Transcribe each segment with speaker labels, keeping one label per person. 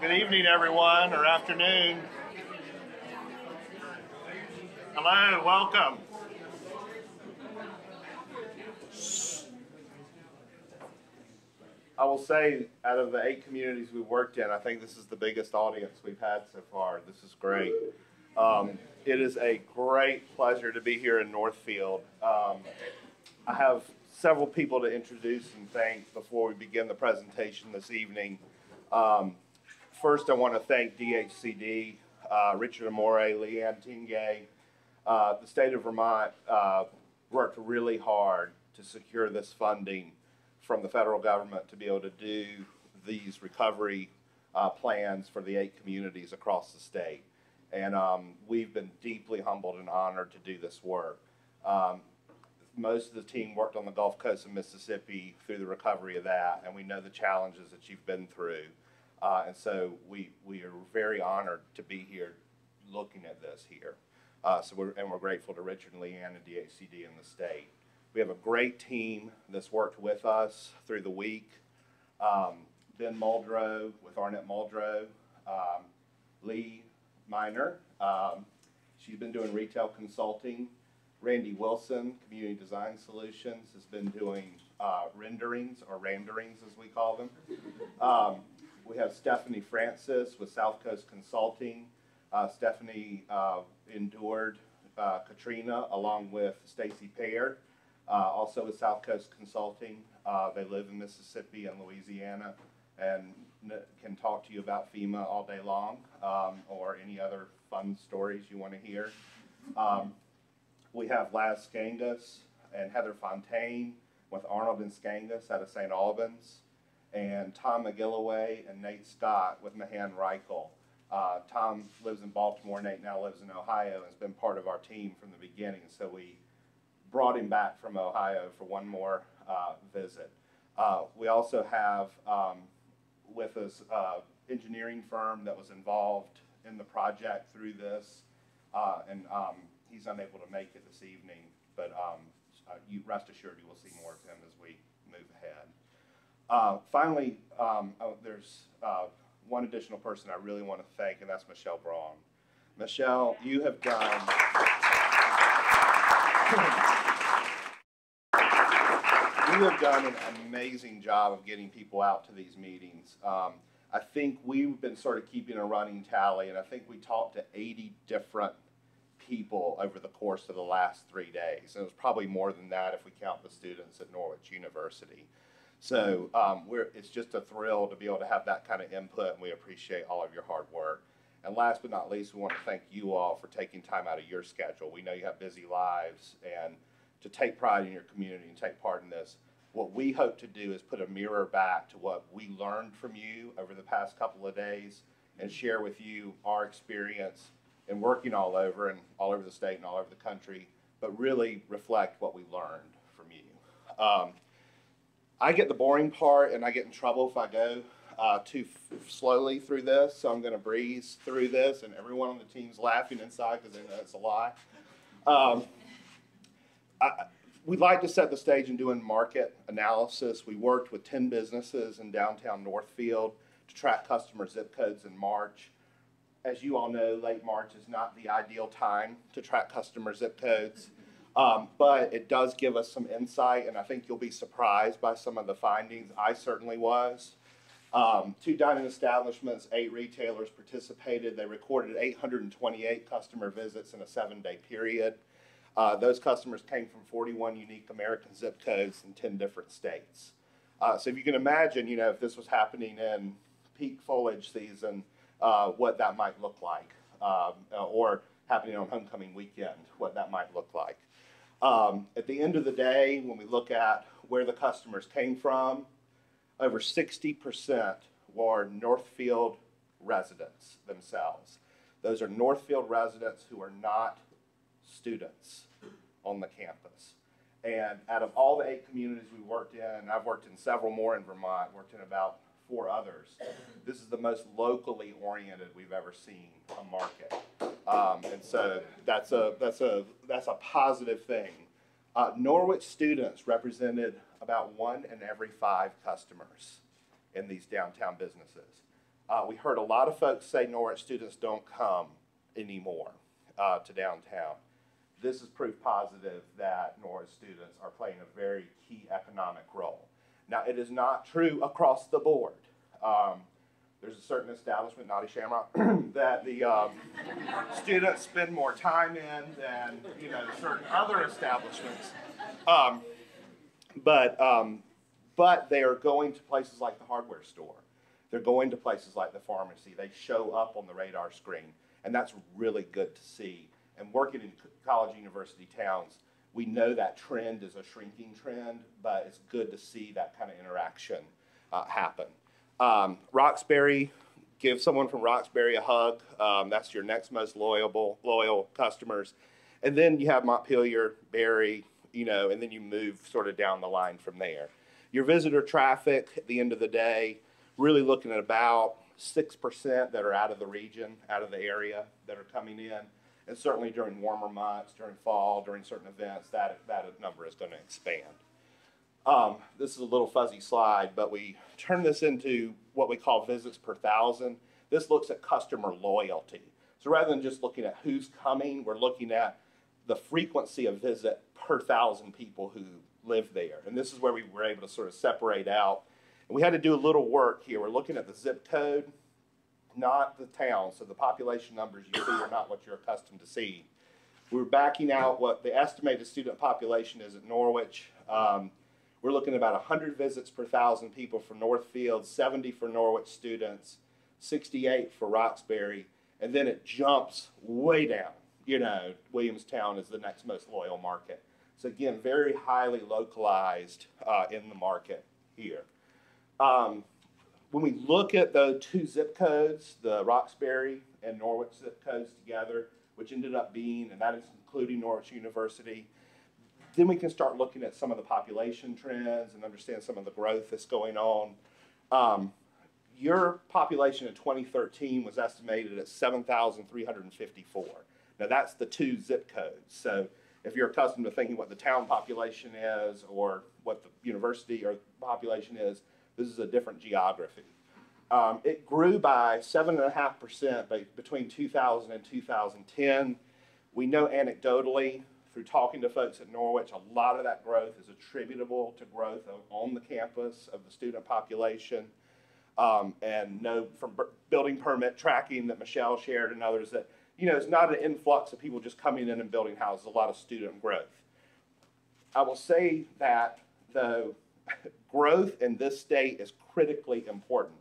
Speaker 1: Good evening, everyone, or afternoon. Hello, welcome. I will say, out of the 8 communities we've worked in, I think this is the biggest audience we've had so far. This is great. It is a great pleasure to be here in Northfield. I have several people to introduce and thank before we begin the presentation this evening. First, I want to thank DHCD, Richard Amore, Leanne Tingay. The state of Vermont worked really hard to secure this funding from the federal government to be able to do these recovery plans for the 8 communities across the state. And we've been deeply humbled and honored to do this work. Most of the team worked on the Gulf Coast of Mississippi through the recovery of that, and we know the challenges that you've been through. And so we are very honored to be here looking at this here. We're grateful to Richard and Leanne and DHCD in the state. We have a great team that's worked with us through the week. Ben Muldrow with Arnett Muldrow, Lee Miner, she's been doing retail consulting. Randy Wilson, Community Design Solutions, has been doing renderings, or randerings as we call them. We have Stephanie Francis with South Coast Consulting. Stephanie endured Katrina along with Stacy Pear, also with South Coast Consulting. They live in Mississippi and Louisiana and can talk to you about FEMA all day long, or any other fun stories you want to hear. We have Laz Skangas and Heather Fontaine with Arnold and Skangas out of St. Albans, and Tom McGilloway and Nate Scott with Mahan Reichel. Tom lives in Baltimore, Nate now lives in Ohio, and has been part of our team from the beginning, so we brought him back from Ohio for one more visit. We also have with us engineering firm that was involved in the project through this, and he's unable to make it this evening, but you rest assured you will see more of him as we move ahead. Finally, there's one additional person I really want to thank, and that's Michelle Braun. Michelle, you have done an amazing job of getting people out to these meetings. I think we've been sort of keeping a running tally, and I think we talked to 80 different people over the course of the last 3 days. And it was probably more than that if we count the students at Norwich University. So it's just a thrill to be able to have that kind of input, and we appreciate all of your hard work. And last but not least, we want to thank you all for taking time out of your schedule. We know you have busy lives, and to take pride in your community and take part in this. What we hope to do is put a mirror back to what we learned from you over the past couple of days and share with you our experience in working all over the state and all over the country, but really reflect what we learned from you. I get the boring part, and I get in trouble if I go too slowly through this, so I'm going to breeze through this, and everyone on the team's laughing inside because they know it's a lie. We'd like to set the stage in doing market analysis. We worked with 10 businesses in downtown Northfield to track customer zip codes in March. As you all know, late March is not the ideal time to track customer zip codes. But it does give us some insight, and I think you'll be surprised by some of the findings. I certainly was. 2 dining establishments, 8 retailers participated. They recorded 828 customer visits in a 7-day period. Those customers came from 41 unique American zip codes in 10 different states. So if you can imagine, if this was happening in peak foliage season, what that might look like, or happening on homecoming weekend, what that might look like. At the end of the day, when we look at where the customers came from, over 60% were Northfield residents themselves. Those are Northfield residents who are not students on the campus. And out of all the 8 communities we worked in, and I've worked in several more in Vermont, worked in about 4 others, this is the most locally oriented we've ever seen a market. And so that's a positive thing. Norwich students represented about 1 in every 5 customers in these downtown businesses. We heard a lot of folks say Norwich students don't come anymore to downtown. This is proof positive that Norwich students are playing a very key economic role. Now, it is not true across the board. There's a certain establishment, Naughty Shamrock, that the students spend more time in than certain other establishments. But they are going to places like the hardware store. They're going to places like the pharmacy. They show up on the radar screen, and that's really good to see. And working in college university towns, we know that trend is a shrinking trend, but it's good to see that kind of interaction happen. Roxbury, give someone from Roxbury a hug. That's your next most loyal customers. And then you have Montpelier, Barry, and then you move sort of down the line from there. Your visitor traffic at the end of the day, really looking at about 6% that are out of the region, out of the area that are coming in. And certainly during warmer months, during fall, during certain events, that number is going to expand. This is a little fuzzy slide, but we turn this into what we call visits per thousand. This looks at customer loyalty. So rather than just looking at who's coming, we're looking at the frequency of visit per thousand people who live there. And this is where we were able to sort of separate out. And we had to do a little work here. We're looking at the zip code, not the town. So the population numbers you see are not what you're accustomed to seeing. We were backing out what the estimated student population is at Norwich. We're looking at about 100 visits per thousand people for Northfield, 70 for Norwich students, 68 for Roxbury, and then it jumps way down. Williamstown is the next most loyal market. So again, very highly localized in the market here. When we look at the two zip codes, the Roxbury and Norwich zip codes together, which ended up being, and that is including Norwich University, then we can start looking at some of the population trends and understand some of the growth that's going on. Your population in 2013 was estimated at 7,354. Now that's the two zip codes. So if you're accustomed to thinking what the town population is or what the university or population is, this is a different geography. It grew by 7.5% between 2000 and 2010. We know anecdotally, through talking to folks at Norwich, a lot of that growth is attributable to growth on the campus of the student population. And know from building permit tracking that Michelle shared and others that, it's not an influx of people just coming in and building houses, a lot of student growth. I will say that, though, growth in this state is critically important.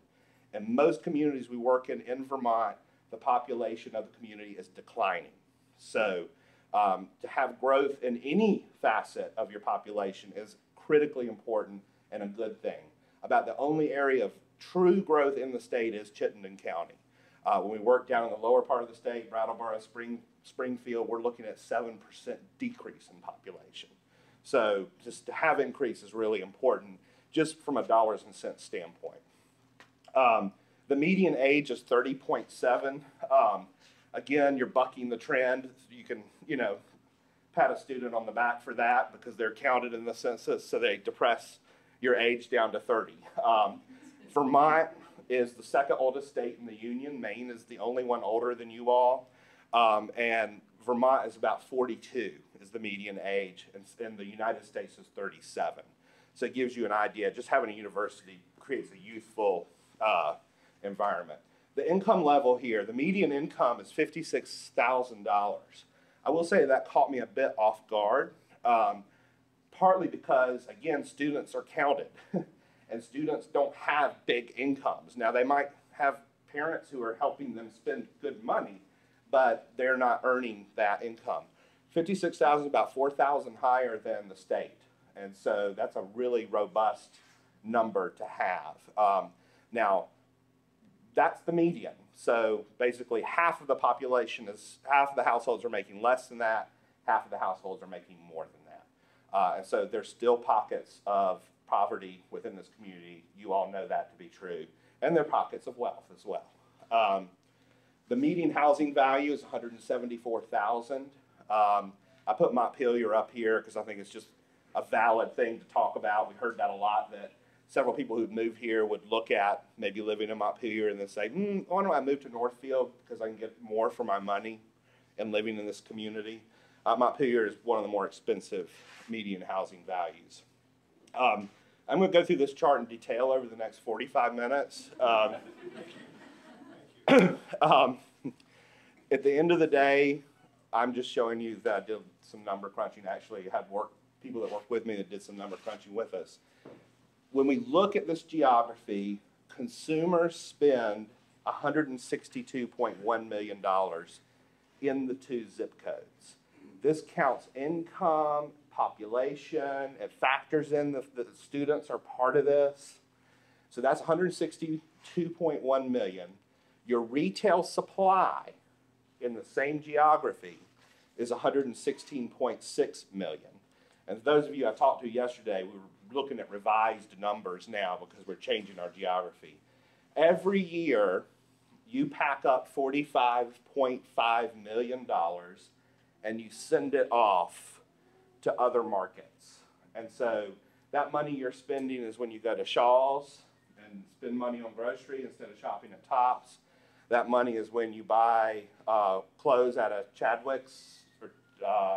Speaker 1: In most communities we work in Vermont, the population of the community is declining. So to have growth in any facet of your population is critically important and a good thing. About the only area of true growth in the state is Chittenden County. When we work down in the lower part of the state, Brattleboro, Springfield, we're looking at 7% decrease in population. So just to have increase is really important, just from a dollars and cents standpoint. The median age is 30.7. Again, you're bucking the trend. You can, pat a student on the back for that because they're counted in the census, so they depress your age down to 30. Vermont is the second oldest state in the union. Maine is the only one older than you all. And Vermont is about 42 is the median age, and the United States is 37. So it gives you an idea. Just having a university creates a youthful environment. The income level here, the median income is $56,000. I will say that caught me a bit off guard, partly because, again, students are counted. And students don't have big incomes. Now, they might have parents who are helping them spend good money, but they're not earning that income. $56,000 is about $4,000 higher than the state. And so that's a really robust number to have. Now, that's the median. So basically half of the population half of the households are making less than that, half of the households are making more than that. And so there's still pockets of poverty within this community. You all know that to be true. And there are pockets of wealth as well. The median housing value is $174,000. I put Montpelier up here because I think it's just a valid thing to talk about. We heard that a lot, that several people who've moved here would look at maybe living in Montpelier and then say, why don't I move to Northfield because I can get more for my money and living in this community. Montpelier is one of the more expensive median housing values. I'm going to go through this chart in detail over the next 45 minutes. At the end of the day, I'm just showing you that I did some number crunching. Actually, I had people that worked with me that did some number crunching with us. When we look at this geography, consumers spend $162.1 million in the 2 zip codes. This counts income, population, it factors in the students are part of this. So that's 162.1 million. Your retail supply in the same geography is 116.6 million. And those of you I talked to yesterday, we were looking at revised numbers now because we're changing our geography. Every year, you pack up $45.5 million and you send it off to other markets. And so that money you're spending is when you go to Shaw's and spend money on grocery instead of shopping at Tops. That money is when you buy clothes at a Chadwick's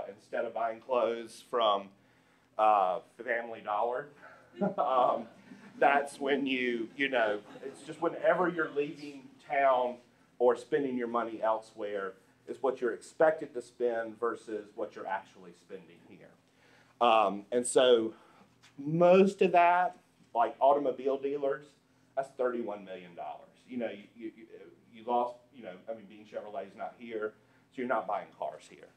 Speaker 1: instead of buying clothes from Family Dollar. That's when it's just whenever you're leaving town or spending your money elsewhere is what you're expected to spend versus what you're actually spending here. And so most of that, like automobile dealers, that's $31 million. You lost, being Chevrolet is not here, so you're not buying cars here.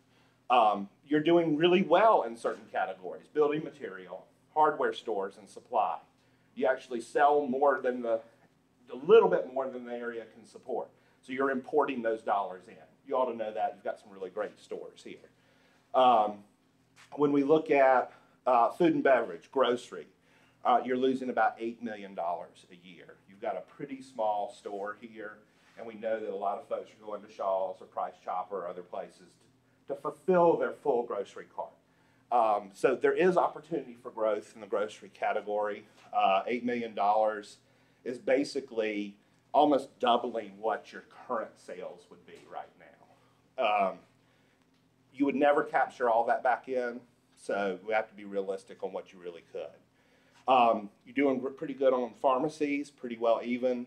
Speaker 1: You're doing really well in certain categories: building material, hardware stores, and supply. You actually sell more than a little bit more than the area can support. So you're importing those dollars in. You ought to know that. You've got some really great stores here. When we look at food and beverage, grocery, you're losing about $8 million a year. You've got a pretty small store here, and we know that a lot of folks are going to Shaw's or Price Chopper or other places to fulfill their full grocery cart. So there is opportunity for growth in the grocery category. $8 million is basically almost doubling what your current sales would be right now. You would never capture all that back in, so we have to be realistic on what you really could. You're doing pretty good on pharmacies, pretty well even.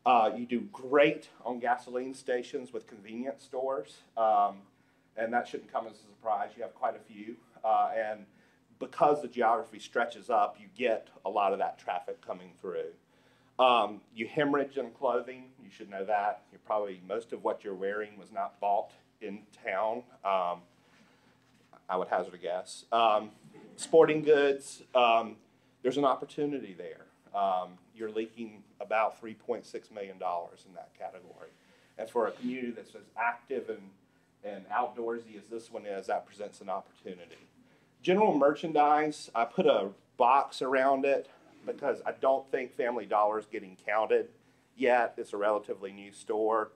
Speaker 1: You do great on gasoline stations with convenience stores, and that shouldn't come as a surprise. You have quite a few, and because the geography stretches up, you get a lot of that traffic coming through. You hemorrhage in clothing. You should know that. Most of what you're wearing was not bought in town. I would hazard a guess. Sporting goods, there's an opportunity there. You're leaking about $3.6 million in that category. And for a community that's as active and outdoorsy as this one is, that presents an opportunity. General merchandise, I put a box around it because I don't think Family Dollar is getting counted yet. It's a relatively new store,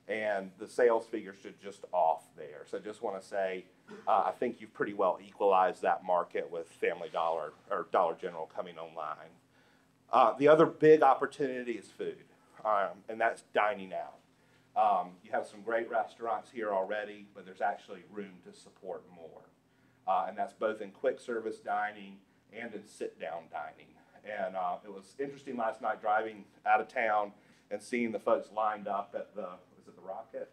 Speaker 1: and the sales figures are just off there. So I just want to say, I think you've pretty well equalized that market with Family Dollar or Dollar General coming online. The other big opportunity is food, and that's dining out. You have some great restaurants here already, but there's actually room to support more. And that's both in quick service dining and in sit-down dining. And it was interesting last night driving out of town and seeing the folks lined up at the Rocket?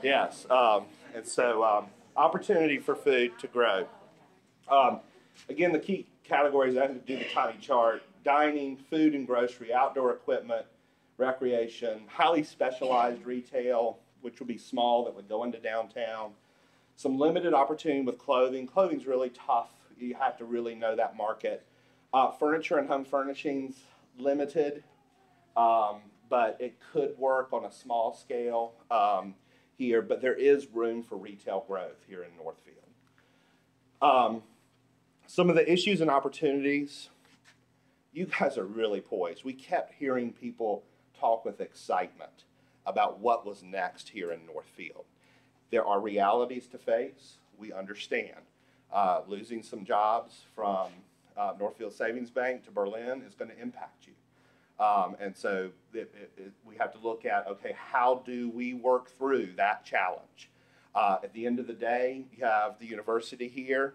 Speaker 1: Yes. And so opportunity for food to grow. Again, the key categories, I didn't do the tiny chart: dining, food and grocery, outdoor equipment, recreation, highly specialized retail, which would be small, that would go into downtown. Some limited opportunity with clothing. Clothing's really tough. You have to really know that market. Furniture and home furnishings, limited, but it could work on a small scale here, but there is room for retail growth here in Northfield. Some of the issues and opportunities, you guys are really poised. We kept hearing people talk with excitement about what was next here in Northfield. There are realities to face. We understand. Losing some jobs from Northfield Savings Bank to Berlin is going to impact you. And so we have to look at, okay, how do we work through that challenge? At the end of the day, you have the university here.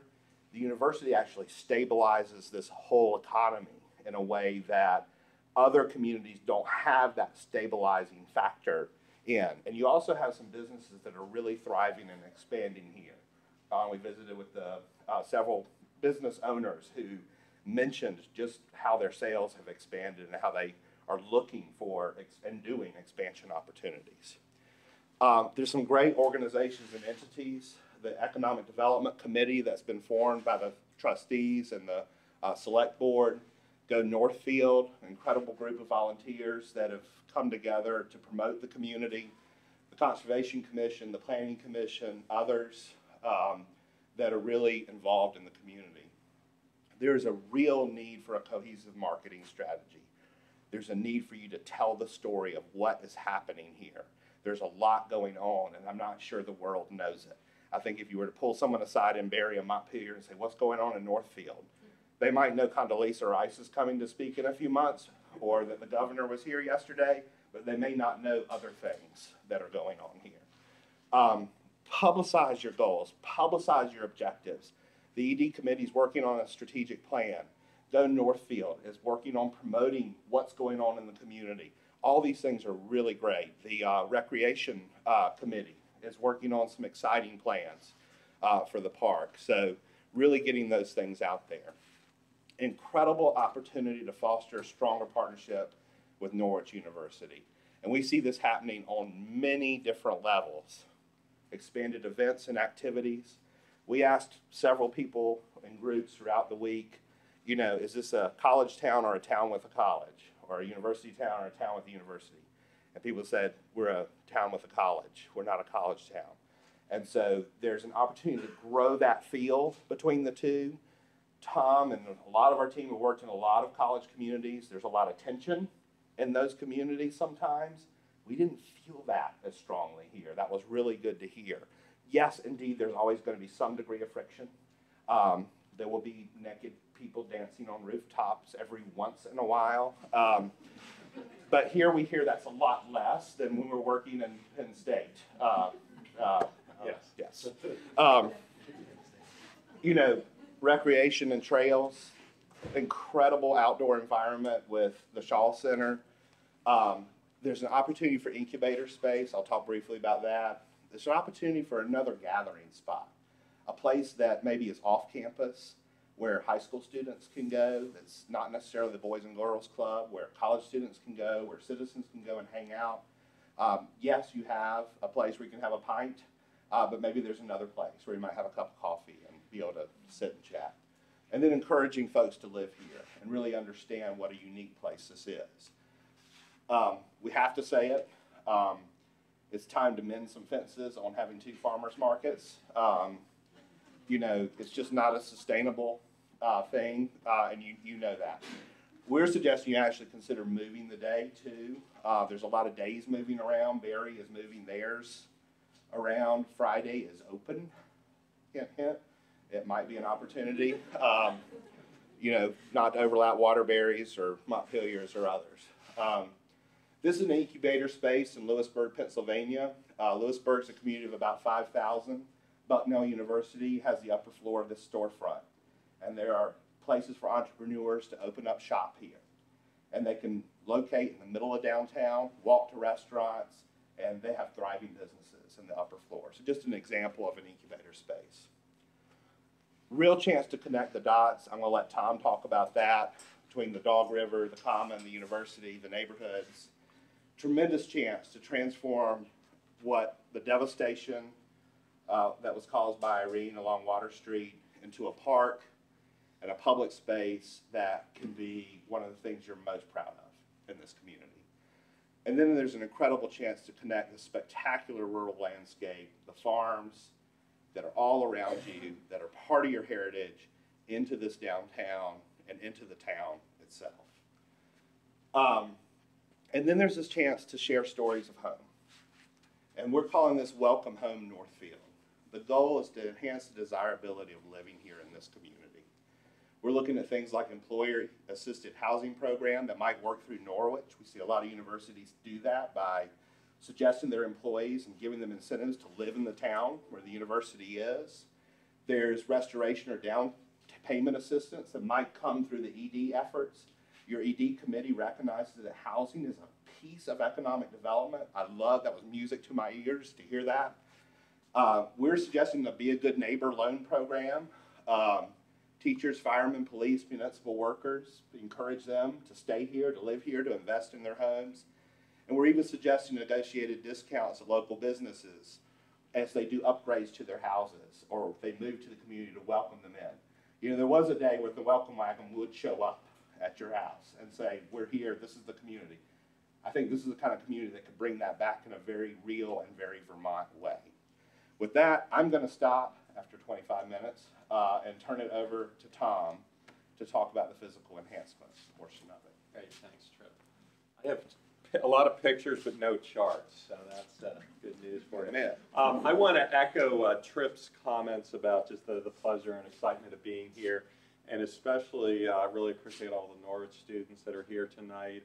Speaker 1: The university actually stabilizes this whole economy in a way that other communities don't have that stabilizing factor in. And you also have some businesses that are really thriving and expanding here. We visited with several business owners who mentioned just how their sales have expanded and how they are looking for and doing expansion opportunities. There's some great organizations and entities. The Economic Development Committee that's been formed by the trustees and the select board. Go Northfield, an incredible group of volunteers that have come together to promote the community. The Conservation Commission, the Planning Commission, others that are really involved in the community. There's a real need for a cohesive marketing strategy. There's a need for you to tell the story of what is happening here. There's a lot going on, and I'm not sure the world knows it. I think if you were to pull someone aside in Barry and Montpelier and say, what's going on in Northfield? They might know Condoleezza Rice is coming to speak in a few months, or that the governor was here yesterday, but they may not know other things that are going on here. Publicize your goals, publicize your objectives. The ED committee is working on a strategic plan. Go Northfield is working on promoting what's going on in the community. All these things are really great. The recreation committee is working on some exciting plans for the park. So really getting those things out there. Incredible opportunity to foster a stronger partnership with Norwich University. And we see this happening on many different levels. Expanded events and activities. We asked several people in groups throughout the week, you know, is this a college town or a town with a college? Or a university town or a town with a university? And people said, we're a town with a college. We're not a college town. And so there's an opportunity to grow that field between the two. Tom and a lot of our team have worked in a lot of college communities. There's a lot of tension in those communities sometimes. We didn't feel that as strongly here. That was really good to hear. Yes, indeed, there's always going to be some degree of friction. There will be naked people dancing on rooftops every once in a while. But here we hear that's a lot less than when we're working in Penn State. Yes. You know, recreation and trails, incredible outdoor environment with the Shaw Center. There's an opportunity for incubator space. I'll talk briefly about that. There's an opportunity for another gathering spot, a place that maybe is off campus, where high school students can go. That's not necessarily the Boys and Girls Club, where college students can go, where citizens can go and hang out. Yes, you have a place where you can have a pint, but maybe there's another place where you might have a cup of coffee and be able to sit and chat. And then encouraging folks to live here and really understand what a unique place this is. We have to say it. It's time to mend some fences on having two farmers markets. You know, it's just not a sustainable thing, and you know that. We're suggesting you actually consider moving the day too. There's a lot of days moving around. Barry is moving theirs around. Friday is open. Hint, hint. It might be an opportunity. You know, not to overlap Waterbury's or Montpelier's or others. This is an incubator space in Lewisburg, Pennsylvania. Lewisburg's a community of about 5,000. Bucknell University has the upper floor of this storefront. And there are places for entrepreneurs to open up shop here. And they can locate in the middle of downtown, walk to restaurants, and they have thriving businesses in the upper floor. So just an example of an incubator space. Real chance to connect the dots. I'm going to let Tom talk about that between the Dog River, the Common, the university, the neighborhoods. Tremendous chance to transform what the devastation that was caused by Irene along Water Street into a park and a public space that can be one of the things you're most proud of in this community. And then there's an incredible chance to connect the spectacular rural landscape, the farms that are all around you, that are part of your heritage, into this downtown and into the town itself. And then there's this chance to share stories of home. And we're calling this Welcome Home Northfield. The goal is to enhance the desirability of living here in this community. We're looking at things like employer-assisted housing program that might work through Norwich. We see a lot of universities do that by suggesting their employees and giving them incentives to live in the town where the university is. There's restoration or down payment assistance that might come through the ED efforts. Your ED committee recognizes that housing is a piece of economic development. I love, that was music to my ears to hear that. We're suggesting the Be a Good Neighbor loan program. Teachers, firemen, police, municipal workers, encourage them to stay here, to live here, to invest in their homes. And we're even suggesting negotiated discounts at local businesses as they do upgrades to their houses or if they move to the community to welcome them in. You know, there was a day where the welcome wagon would show up at your house and say, we're here, this is the community. I think this is the kind of community that could bring that back in a very real and very Vermont way. With that, I'm going to stop after 25 minutes and turn it over to Tom to talk about the physical enhancements portion of it.
Speaker 2: Great, thanks, Trip. I have a lot of pictures but no charts, so that's good news for you. I want to echo Tripp's comments about just the pleasure and excitement of being here, and especially really appreciate all the Norwich students that are here tonight.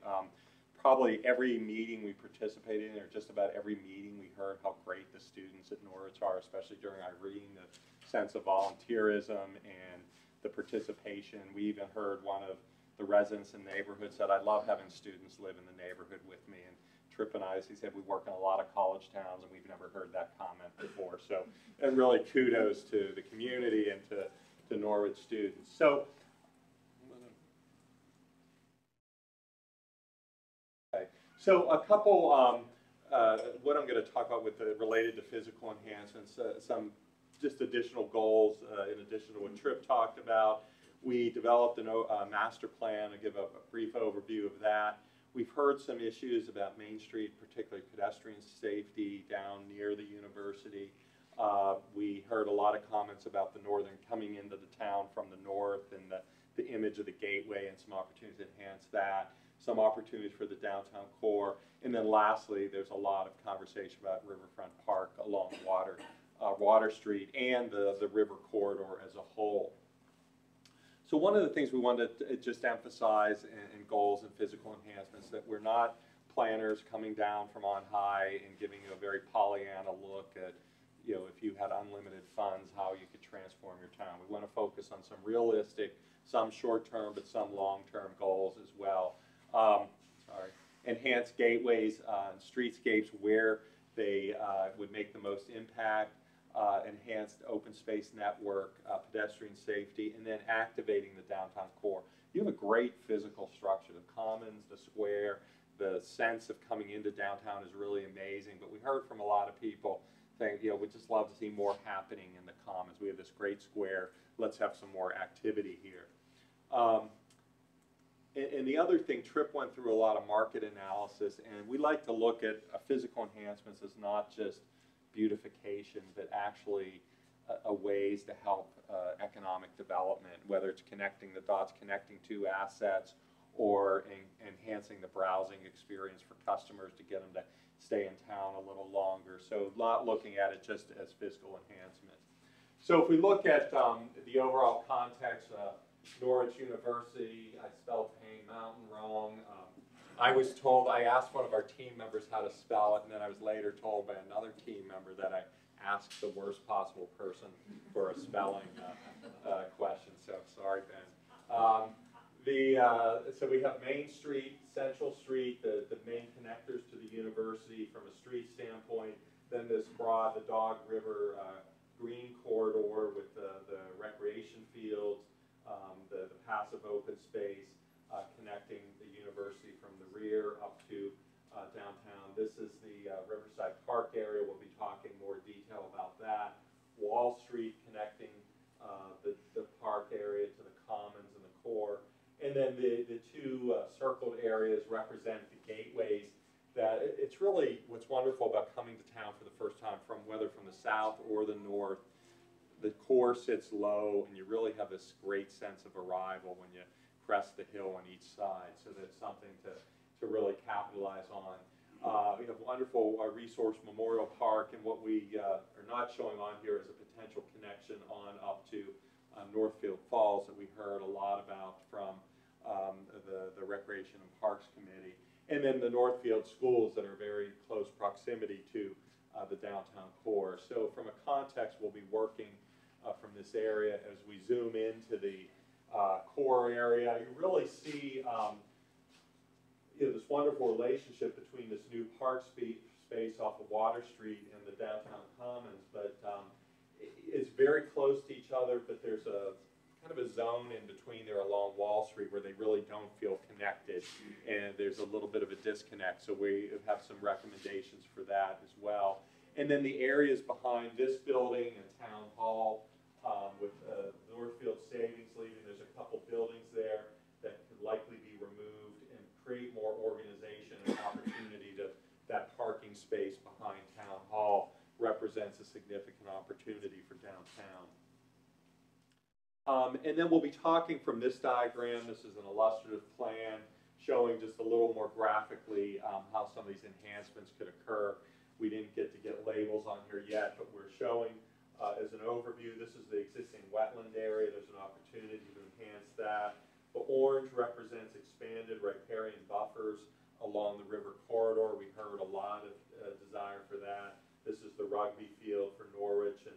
Speaker 2: Probably every meeting we participated in, or just about every meeting, we heard how great the students at Norwich are, especially during Irene, the sense of volunteerism and the participation. We even heard one of the residents in the neighborhood said, I love having students live in the neighborhood with me. And Tripp and I, as he said, we work in a lot of college towns, and we've never heard that comment before. So, and really kudos to the community and to Norwich students. So, So a couple, what I'm going to talk about with related to physical enhancements, some just additional goals in addition to what Tripp talked about. We developed a master plan. I'll give a brief overview of that. We've heard some issues about Main Street, particularly pedestrian safety down near the university. We heard a lot of comments about the northern coming into the town from the north and the image of the gateway and some opportunities to enhance that. Some opportunities for the downtown core, and then lastly, there's a lot of conversation about Riverfront Park along Water Street and the river corridor as a whole. So one of the things we wanted to just emphasize in goals and physical enhancements that we're not planners coming down from on high and giving you a very Pollyanna look at, you know, if you had unlimited funds, how you could transform your town. We want to focus on some realistic, some short-term, but some long-term goals as well. Enhanced gateways and streetscapes where they would make the most impact, enhanced open space network, pedestrian safety, and then activating the downtown core. You have a great physical structure. The commons, the square, the sense of coming into downtown is really amazing, but we heard from a lot of people saying, you know, we'd just love to see more happening in the commons. We have this great square. Let's have some more activity here. And the other thing, Tripp went through a lot of market analysis, and we like to look at physical enhancements as not just beautification, but actually ways to help economic development, whether it's connecting the dots, connecting two assets, or enhancing the browsing experience for customers to get them to stay in town a little longer. So not looking at it just as physical enhancement. So if we look at the overall context, Norwich University, I spelled Payne Mountain wrong. I was told, I asked one of our team members how to spell it, and then I was later told by another team member that I asked the worst possible person for a spelling question, so sorry, Ben. So we have Main Street, Central Street, the main connectors to the university from a street standpoint, then this broad, the Dog River green corridor with the recreation fields, the passive open space, connecting the university from the rear up to downtown. This is the Riverside Park area. We'll be talking more detail about that. Wall Street connecting the park area to the commons and the core. And then the two circled areas represent the gateways. That it's really what's wonderful about coming to town for the first time, from whether from the south or the north. The core sits low, and you really have this great sense of arrival when you crest the hill on each side. So that's something to really capitalize on. We have a wonderful resource Memorial Park, and what we are not showing on here is a potential connection on up to Northfield Falls that we heard a lot about from the Recreation and Parks Committee. And then the Northfield schools that are very close proximity to the downtown core. So from a context, we'll be working from this area. As we zoom into the core area, you really see this wonderful relationship between this new park space off of Water Street and the downtown commons. But it's very close to each other, but there's a kind of a zone in between there along Wall Street where they really don't feel connected, and there's a little bit of a disconnect. So we have some recommendations for that as well. And then the areas behind this building and Town Hall, with Northfield Savings leaving, there's a couple buildings there that could likely be removed and create more organization and opportunity to that parking space behind Town Hall represents a significant opportunity for downtown. And then we'll be talking from this diagram. This is an illustrative plan showing just a little more graphically how some of these enhancements could occur. We didn't get labels on here yet, but we're showing as an overview, this is the existing wetland area. There's an opportunity to enhance that. The orange represents expanded riparian buffers along the river corridor. We heard a lot of desire for that. This is the rugby field for Norwich, and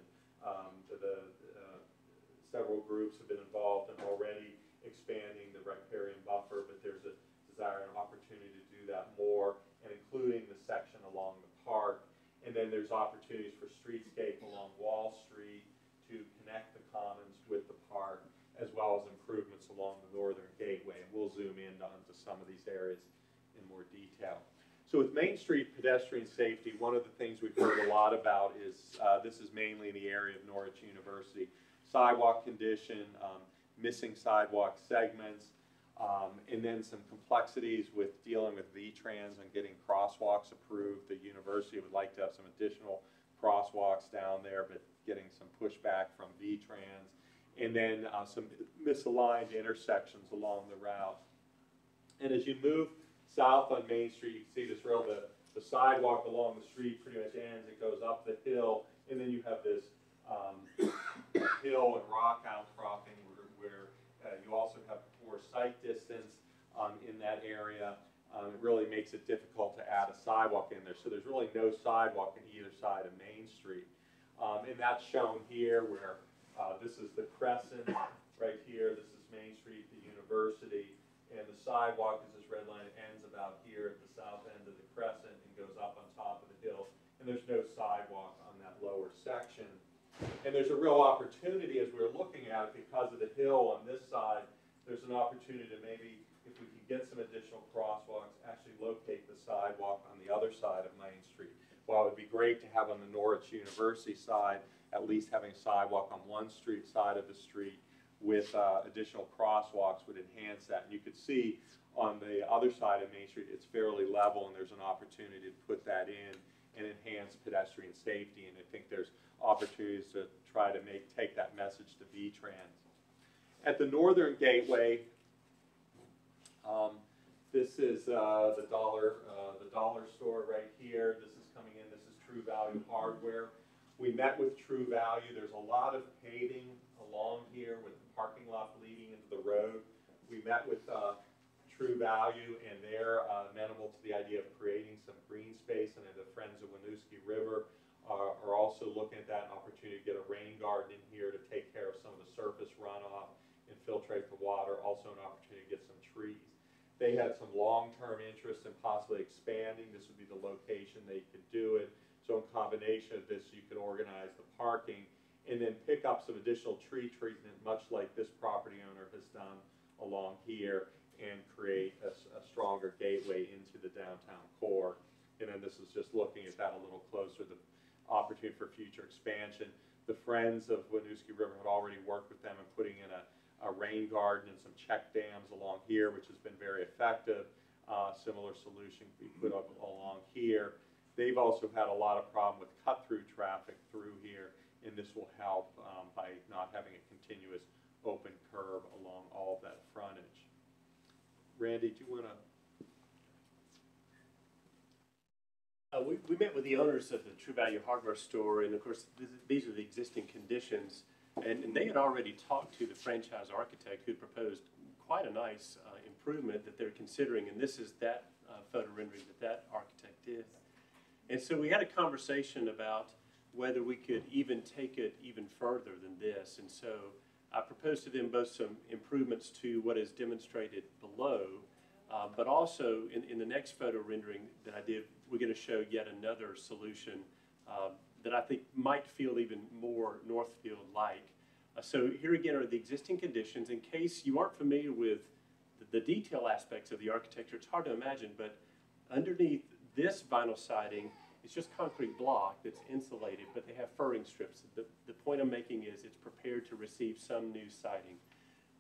Speaker 2: several groups have been involved in already expanding the riparian buffer, but there's a desire and opportunity to do that more, and including the section along the park. And then there's opportunities for streetscape along Wall Street to connect the commons with the park, as well as improvements along the northern gateway. And we'll zoom in onto some of these areas in more detail. So with Main Street pedestrian safety, one of the things we've heard a lot about is, this is mainly in the area of Norwich University, sidewalk condition, missing sidewalk segments, and then some complexities with dealing with V-Trans and getting crosswalks approved. The university would like to have some additional crosswalks down there, but getting some pushback from V-Trans. And then some misaligned intersections along the route. And as you move south on Main Street, you can see this rail, the sidewalk along the street pretty much ends. It goes up the hill, and then you have this hill and rock outcropping where you also have poor sight distance in that area. It really makes it difficult to add a sidewalk in there. So there's really no sidewalk on either side of Main Street. And that's shown here where this is the crescent right here. This is Main Street, the university. And the sidewalk is this red line. It ends about here at the south end of the crescent and goes up on top of the hill. And there's no sidewalk on that lower section. And there's a real opportunity as we're looking at it because of the hill on this side. There's an opportunity to maybe, if we can get some additional crosswalks, actually locate the sidewalk on the other side of Main Street. While it would be great to have on the Norwich University side, at least having a sidewalk on one side of the street with additional crosswalks would enhance that. And you could see on the other side of Main Street, it's fairly level, and there's an opportunity to put that in and enhance pedestrian safety. And I think there's opportunities to try to take that message to V-Trans. At the northern gateway, this is the dollar store right here. This is coming in. This is True Value Hardware. We met with True Value. There's a lot of paving along here with the parking lot leading into the road. We met with True Value, and they're amenable to the idea of creating some green space, and the Friends of Winooski River are also looking at that opportunity to get a rain garden in here to take care of some of the surface runoff, infiltrate the water, also an opportunity to get some trees. They had some long-term interest in possibly expanding. This would be the location they could do it. So in combination of this, you could organize the parking and then pick up some additional tree treatment, much like this property owner has done along here, and create a stronger gateway into the downtown core. And then this is just looking at that a little closer, the opportunity for future expansion. The Friends of Winooski River had already worked with them in putting in a rain garden and some check dams along here, which has been very effective. Similar solution we put up along here. They've also had a lot of problem with cut-through traffic through here, and this will help by not having a continuous open curb along all of that frontage. Randy, do you want to?
Speaker 3: We met with the owners of the True Value Hardware store, and of course these are the existing conditions. And they had already talked to the franchise architect who proposed quite a nice improvement that they're considering, and this is that photo rendering that architect did. And so we had a conversation about whether we could even take it even further than this. And so I proposed to them both some improvements to what is demonstrated below, but also in the next photo rendering that I did, we're going to show yet another solution that I think might feel even more Northfield-like. So here again are the existing conditions. In case you aren't familiar with the detail aspects of the architecture, it's hard to imagine, but underneath this vinyl siding, it's just concrete block that's insulated, but they have furring strips. The point I'm making is it's prepared to receive some new siding.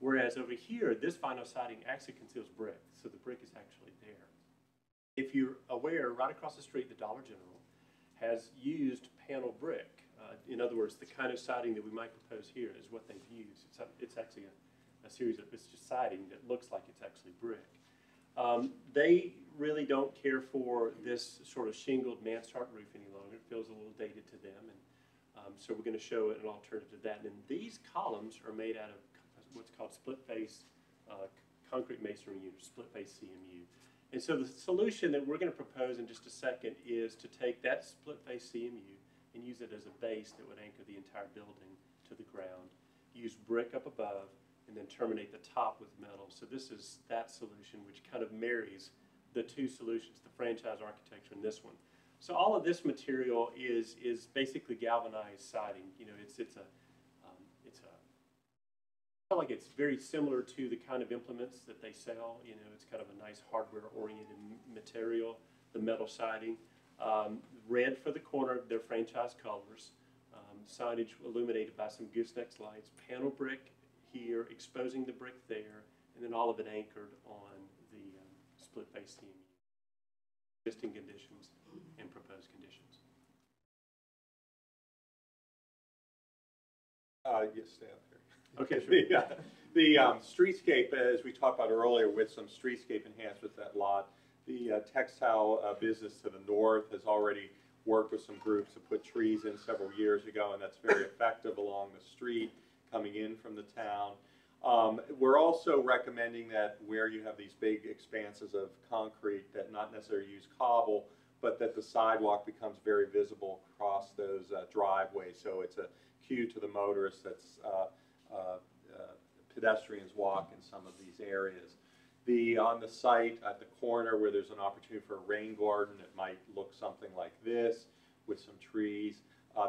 Speaker 3: Whereas over here, this vinyl siding actually conceals brick, so the brick is actually there. If you're aware, right across the street, the Dollar General has used panel brick. In other words, the kind of siding that we might propose here is what they've used. It's actually a series of, it's just siding that looks like it's actually brick. They really don't care for this sort of shingled mansard roof any longer. It feels a little dated to them, and so we're going to show an alternative to that. And these columns are made out of what's called split-face concrete masonry unit, split-face CMU. And so the solution that we're going to propose in just a second is to take that split-face CMU and use it as a base that would anchor the entire building to the ground, use brick up above, and then terminate the top with metal. So this is that solution which kind of marries the two solutions, the franchise architecture and this one. So all of this material is basically galvanized siding. You know, it's like it's very similar to the kind of implements that they sell. You know, it's kind of a nice hardware-oriented material, the metal siding. Red for the corner, their franchise colors. Signage illuminated by some goosenecks lights. Panel brick here, exposing the brick there, and then all of it anchored on the split-face CMU. Existing conditions and proposed conditions.
Speaker 2: Yes, stay up here.
Speaker 3: Okay, sure.
Speaker 2: The streetscape, as we talked about earlier, with some streetscape enhancements that lot, the textile business to the north has already worked with some groups to put trees in several years ago, and that's very effective along the street coming in from the town. We're also recommending that where you have these big expanses of concrete, that not necessarily use cobble, but that the sidewalk becomes very visible across those driveways. So it's a cue to the motorists that's pedestrians walk in some of these areas. On the site at the corner where there's an opportunity for a rain garden, it might look something like this with some trees.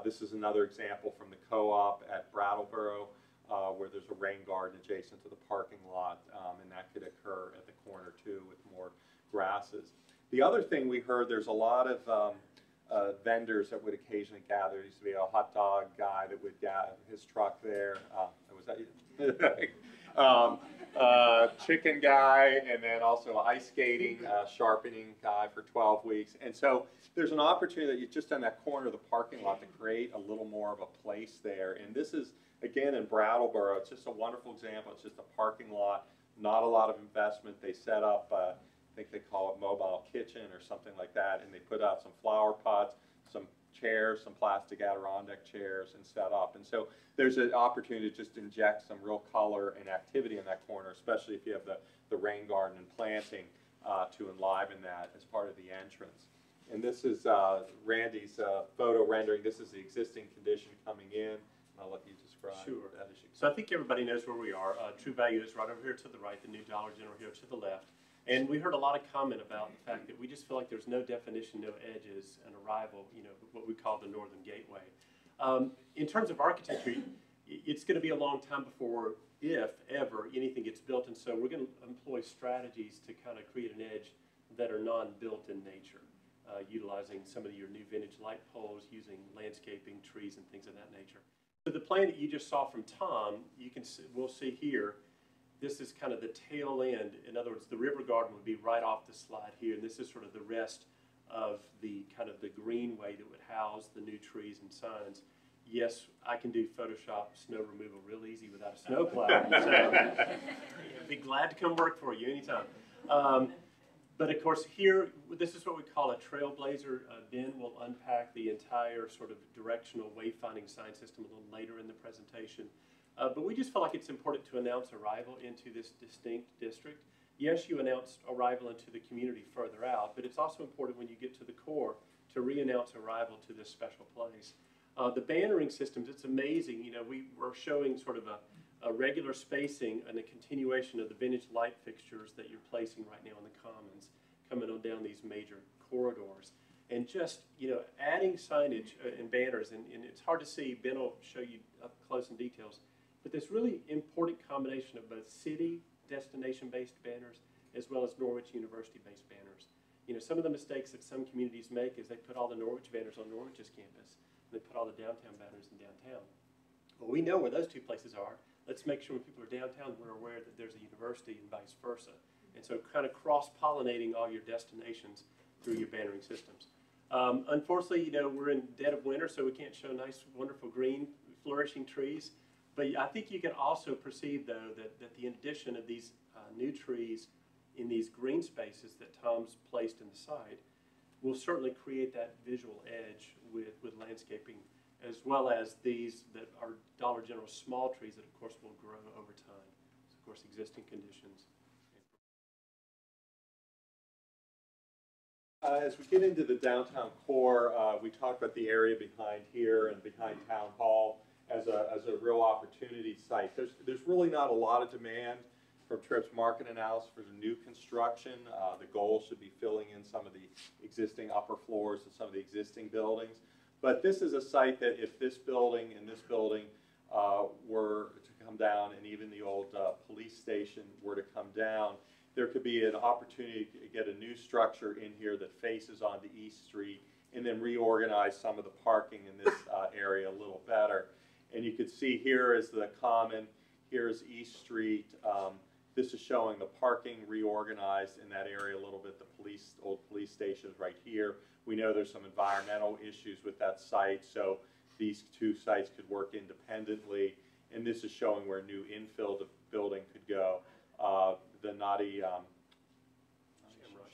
Speaker 2: This is another example from the co-op at Brattleboro where there's a rain garden adjacent to the parking lot, and that could occur at the corner too with more grasses. The other thing we heard, there's a lot of vendors that would occasionally gather. There used to be a hot dog guy that would gather his truck there. Was that you? Chicken guy, and then also ice skating, sharpening guy for 12 weeks. And so there's an opportunity that you just on that corner of the parking lot to create a little more of a place there. And this is, again, in Brattleboro. It's just a wonderful example. It's just a parking lot, not a lot of investment. They set up, I think they call it mobile kitchen or something like that, and they put out some flower pots, some chairs, some plastic Adirondack chairs, and set up. And so there's an opportunity to just inject some real color and activity in that corner, especially if you have the rain garden and planting to enliven that as part of the entrance. And this is Randy's photo rendering. This is the existing condition coming in. I'll let you describe that issue.
Speaker 3: So I think everybody knows where we are. True Value is right over here to the right, the new Dollar General here to the left. And we heard a lot of comment about the fact that we just feel like there's no definition, no edges, an arrival, you know, what we call the Northern Gateway. In terms of architecture, it's going to be a long time before, if ever, anything gets built. And so we're going to employ strategies to kind of create an edge that are non-built in nature, utilizing some of your new vintage light poles, using landscaping, trees, and things of that nature. So the plan that you just saw from Tom, we'll see here. This is kind of the tail end. In other words, the river garden would be right off the slide here, and this is sort of the rest of the kind of the greenway that would house the new trees and signs. Yes, I can do Photoshop snow removal real easy without a snowplow. So I'd be glad to come work for you anytime. But of course here, this is what we call a trailblazer. Ben will unpack the entire sort of directional wayfinding sign system a little later in the presentation. But we just feel like it's important to announce arrival into this distinct district. Yes, you announced arrival into the community further out, but it's also important when you get to the core to re-announce arrival to this special place. The bannering systems, it's amazing. You know, we're showing sort of a regular spacing and a continuation of the vintage light fixtures that you're placing right now in the commons, coming on down these major corridors. And just, you know, adding signage and banners, and it's hard to see, Ben will show you up close in details, but this really important combination of both city, destination-based banners, as well as Norwich University-based banners. You know, some of the mistakes that some communities make is they put all the Norwich banners on Norwich's campus, and they put all the downtown banners in downtown. Well, we know where those two places are. Let's make sure when people are downtown, we're aware that there's a university and vice versa. And so kind of cross-pollinating all your destinations through your bannering systems. Unfortunately, you know, we're in dead of winter, so we can't show nice, wonderful green, flourishing trees. But I think you can also perceive, though, that the addition of these new trees in these green spaces that Tom's placed in the site will certainly create that visual edge with landscaping, as well as these that are Dollar General small trees that, of course, will grow over time. So, of course, existing conditions.
Speaker 2: As we get into the downtown core, we talked about the area behind here and behind Town Hall as a real opportunity site. There's really not a lot of demand from Tripp's market analysis for the new construction. The goal should be filling in some of the existing upper floors and some of the existing buildings. But this is a site that if this building and this building were to come down, and even the old police station were to come down, there could be an opportunity to get a new structure in here that faces onto East Street and then reorganize some of the parking in this area a little better. And you can see here is the common, here's East Street. This is showing the parking reorganized in that area a little bit. The old police station is right here. We know there's some environmental issues with that site, so these two sites could work independently. And this is showing where new infill building could go. The Naughty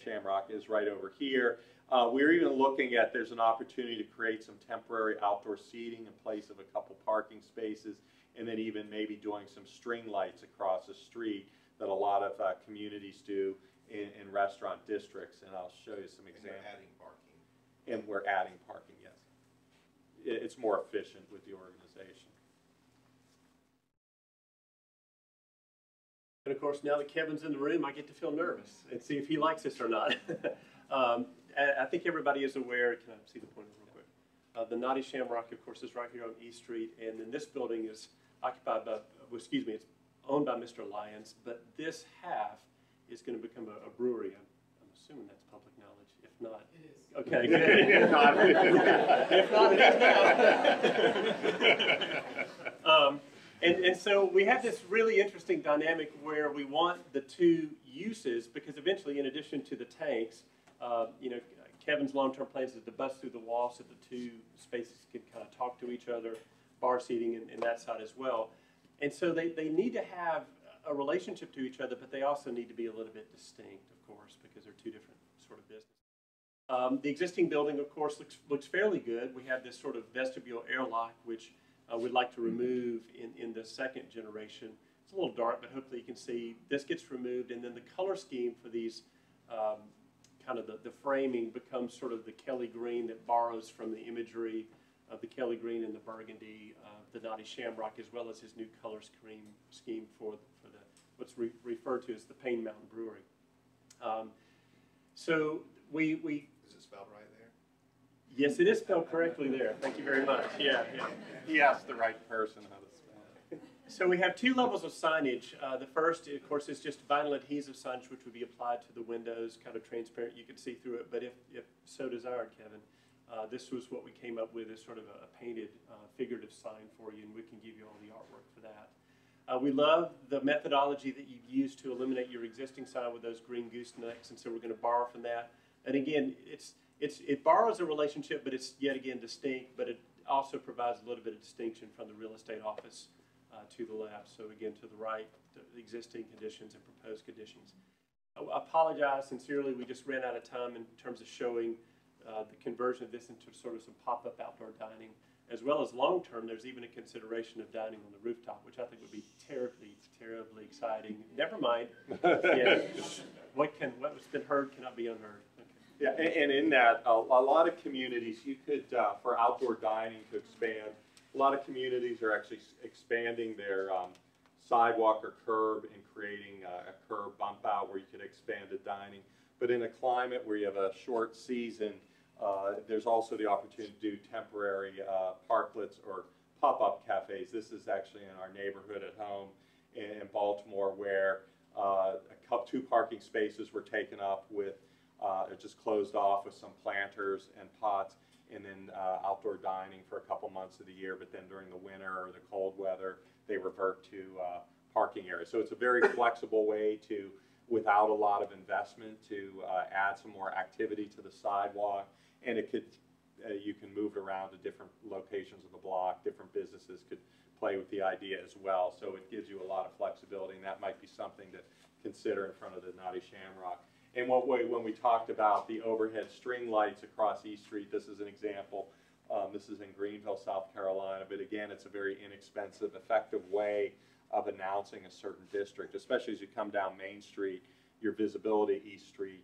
Speaker 2: Shamrock is right over here. We're even looking at, there's an opportunity to create some temporary outdoor seating in place of a couple parking spaces, and then even maybe doing some string lights across the street that a lot of communities do in restaurant districts, and I'll show you some examples.
Speaker 1: And we're adding parking.
Speaker 2: And we're adding parking, yes. It's more efficient with the organization.
Speaker 3: And of course, now that Kevin's in the room, I get to feel nervous and see if he likes this or not. I think everybody is aware. Can I see the pointer real quick? The Naughty Shamrock, of course, is right here on East Street, and then this building is occupied by, well, excuse me, it's owned by Mr. Lyons, but this half is going to become a brewery. I'm assuming that's public knowledge. If not, it is. Okay, good. If not, it is now. And so we have this really interesting dynamic where we want the two uses, because eventually, in addition to the tanks, you know, Kevin's long-term plans is to bust through the wall so the two spaces can kind of talk to each other, bar seating and that side as well. And so they need to have a relationship to each other, but they also need to be a little bit distinct, of course, because they're two different sort of businesses. The existing building, of course, looks fairly good. We have this sort of vestibule airlock, which we'd like to remove in the second generation. It's a little dark, but hopefully you can see this gets removed, and then the color scheme for these kind of the framing becomes sort of the Kelly green that borrows from the imagery of the Kelly green and the burgundy of the Naughty Shamrock, as well as his new color scheme for what's referred to as the Pain Mountain Brewery. So we
Speaker 1: Is it spelled right there?
Speaker 3: Yes, it is spelled correctly there. Thank you very much. Yeah.
Speaker 2: He asked the right person how to spell it.
Speaker 3: So we have two levels of signage. The first, of course, is just vinyl adhesive signage, which would be applied to the windows, kind of transparent. You can see through it. But if so desired, Kevin, this was what we came up with as sort of a painted figurative sign for you, and we can give you all the artwork for that. We love the methodology that you've used to illuminate your existing sign with those green goosenecks, and so we're going to borrow from that. And again, it borrows a relationship, but it's yet again distinct, but it also provides a little bit of distinction from the real estate office to the left. So again, to the right, the existing conditions and proposed conditions. I apologize sincerely, we just ran out of time in terms of showing the conversion of this into sort of some pop-up outdoor dining. As well as long-term, there's even a consideration of dining on the rooftop, which I think would be terribly, terribly exciting. Never mind. Yeah. What's been heard cannot be unheard. Okay.
Speaker 2: Yeah, and in that, a lot of communities, you could, for outdoor dining to expand, a lot of communities are actually expanding their sidewalk or curb and creating a curb bump out where you could expand the dining. But in a climate where you have a short season, there's also the opportunity to do temporary parklets or pop-up cafes. This is actually in our neighborhood at home in Baltimore, where 2 parking spaces were taken up with, just closed off with some planters and pots, and then outdoor dining for a couple months of the year. But then during the winter or the cold weather, they revert to parking areas. So it's a very flexible way to, without a lot of investment, to add some more activity to the sidewalk. And it could, you can move it around to different locations of the block. Different businesses could play with the idea as well. So it gives you a lot of flexibility, and that might be something to consider in front of the Naughty Shamrock. And when we talked about the overhead string lights across East Street, this is an example. This is in Greenville, South Carolina. But again, it's a very inexpensive, effective way of announcing a certain district, especially as you come down Main Street, your visibility East Street,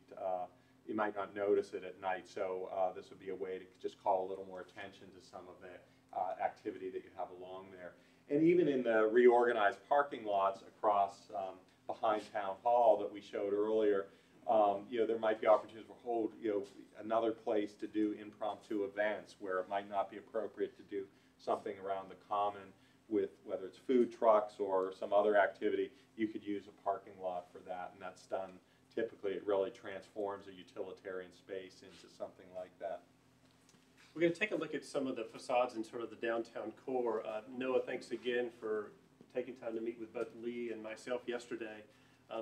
Speaker 2: you might not notice it at night. So this would be a way to just call a little more attention to some of the activity that you have along there. And even in the reorganized parking lots across behind Town Hall that we showed earlier, you know, there might be opportunities to hold, you know, another place to do impromptu events where it might not be appropriate to do something around the common with, whether it's food trucks or some other activity. You could use a parking lot for that, and that's done. Typically, it really transforms a utilitarian space into something like that.
Speaker 3: We're going to take a look at some of the facades and sort of the downtown core. Noah, thanks again for taking time to meet with both Lee and myself yesterday.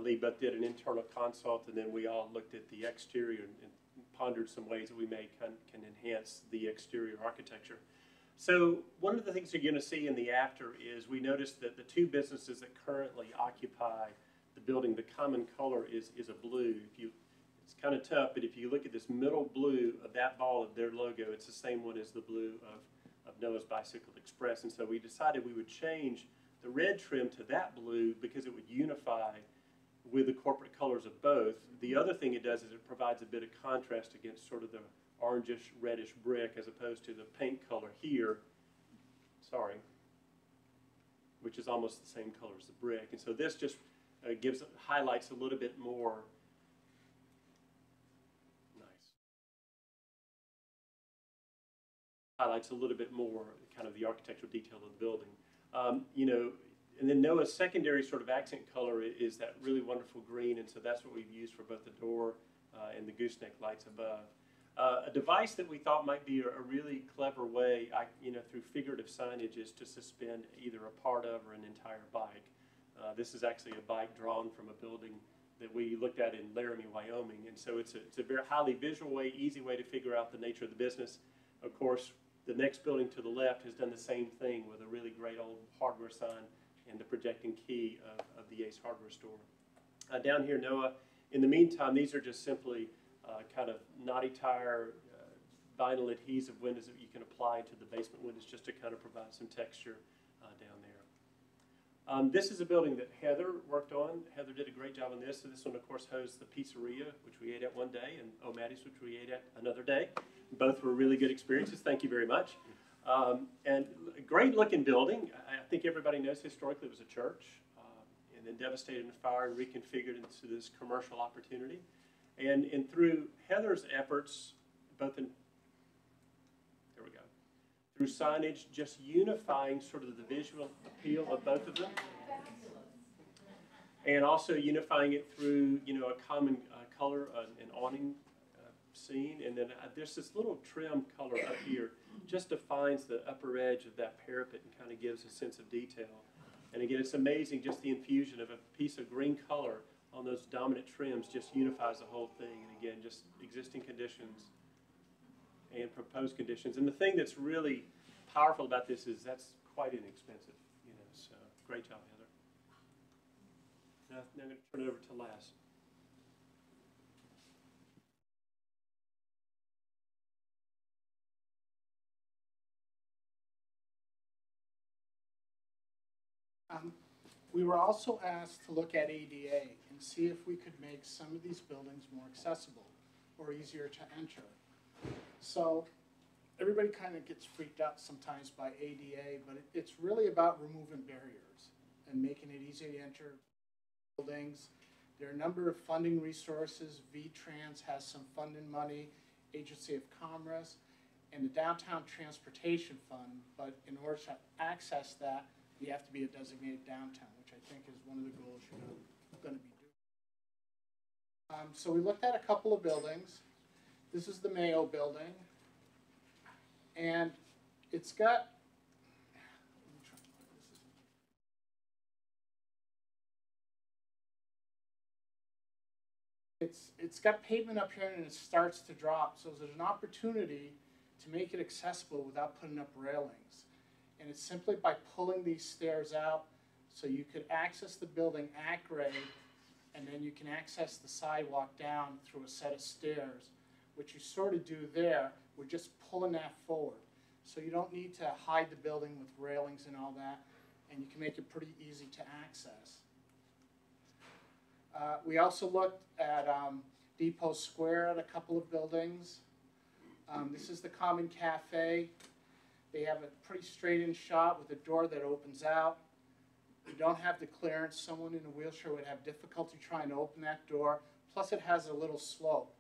Speaker 3: Lee both did an internal consult, and then we all looked at the exterior and pondered some ways that we may can enhance the exterior architecture. So one of the things you're going to see in the after is we noticed that the 2 businesses that currently occupy the building, the common color is a blue. It's kind of tough, but if you look at this middle blue of that ball of their logo, it's the same one as the blue of Noah's Bicycle Express. And so we decided we would change the red trim to that blue because it would unify with the corporate colors of both. The other thing it does is it provides a bit of contrast against sort of the orangish, reddish brick as opposed to the paint color here, which is almost the same color as the brick. And so this just highlights a little bit more. Highlights a little bit more kind of the architectural detail of the building. You know, and then Noah's secondary sort of accent color is that really wonderful green, and so that's what we've used for both the door and the gooseneck lights above. A device that we thought might be a really clever way, you know, through figurative signage, is to suspend either a part of or an entire bike. This is actually a bike drawn from a building that we looked at in Laramie, Wyoming, and so it's a very highly visual way, easy way to figure out the nature of the business. Of course, the next building to the left has done the same thing with a really great old hardware sign and the projecting key of the Ace Hardware store. Down here, Noah, in the meantime, these are just simply kind of knotty tire vinyl adhesive windows that you can apply to the basement windows just to kind of provide some texture down there. This is a building that Heather worked on. Heather did a great job on this. So this one, of course, hosts the pizzeria, which we ate at one day, and O'Maddy's, which we ate at another day. Both were really good experiences. Thank you very much. And a great looking building. I think everybody knows historically it was a church, and then devastated in a fire and reconfigured into this commercial opportunity. And through Heather's efforts, through signage, just unifying sort of the visual appeal of both of them, and also unifying it through, you know, a common color, an awning scene, and then there's this little trim color up here, just defines the upper edge of that parapet and kind of gives a sense of detail. And again, it's amazing, just the infusion of a piece of green color on those dominant trims just unifies the whole thing. And again, just existing conditions and proposed conditions. And the thing that's really powerful about this is that's quite inexpensive, you know, so great job, Heather. Now I'm going to turn it over to Lass.
Speaker 4: We were also asked to look at ADA and see if we could make some of these buildings more accessible or easier to enter. So everybody kind of gets freaked out sometimes by ADA, but it's really about removing barriers and making it easy to enter buildings. There are a number of funding resources. V-Trans has some funding money, Agency of Commerce, and the Downtown Transportation Fund. But in order to access that, you have to be a designated downtown, which I think is one of the goals you're going to be doing. So we looked at a couple of buildings. This is the Mayo building. And it's got, it's got pavement up here and it starts to drop. So there's an opportunity to make it accessible without putting up railings. And it's simply by pulling these stairs out so you could access the building at grade, and then you can access the sidewalk down through a set of stairs, which you sort of do there. We're just pulling that forward. So you don't need to hide the building with railings and all that, and you can make it pretty easy to access. We also looked at Depot Square at a couple of buildings. This is the Common Cafe. They have a pretty straight-in shot with a door that opens out. You don't have the clearance. Someone in a wheelchair would have difficulty trying to open that door. Plus, it has a little slope.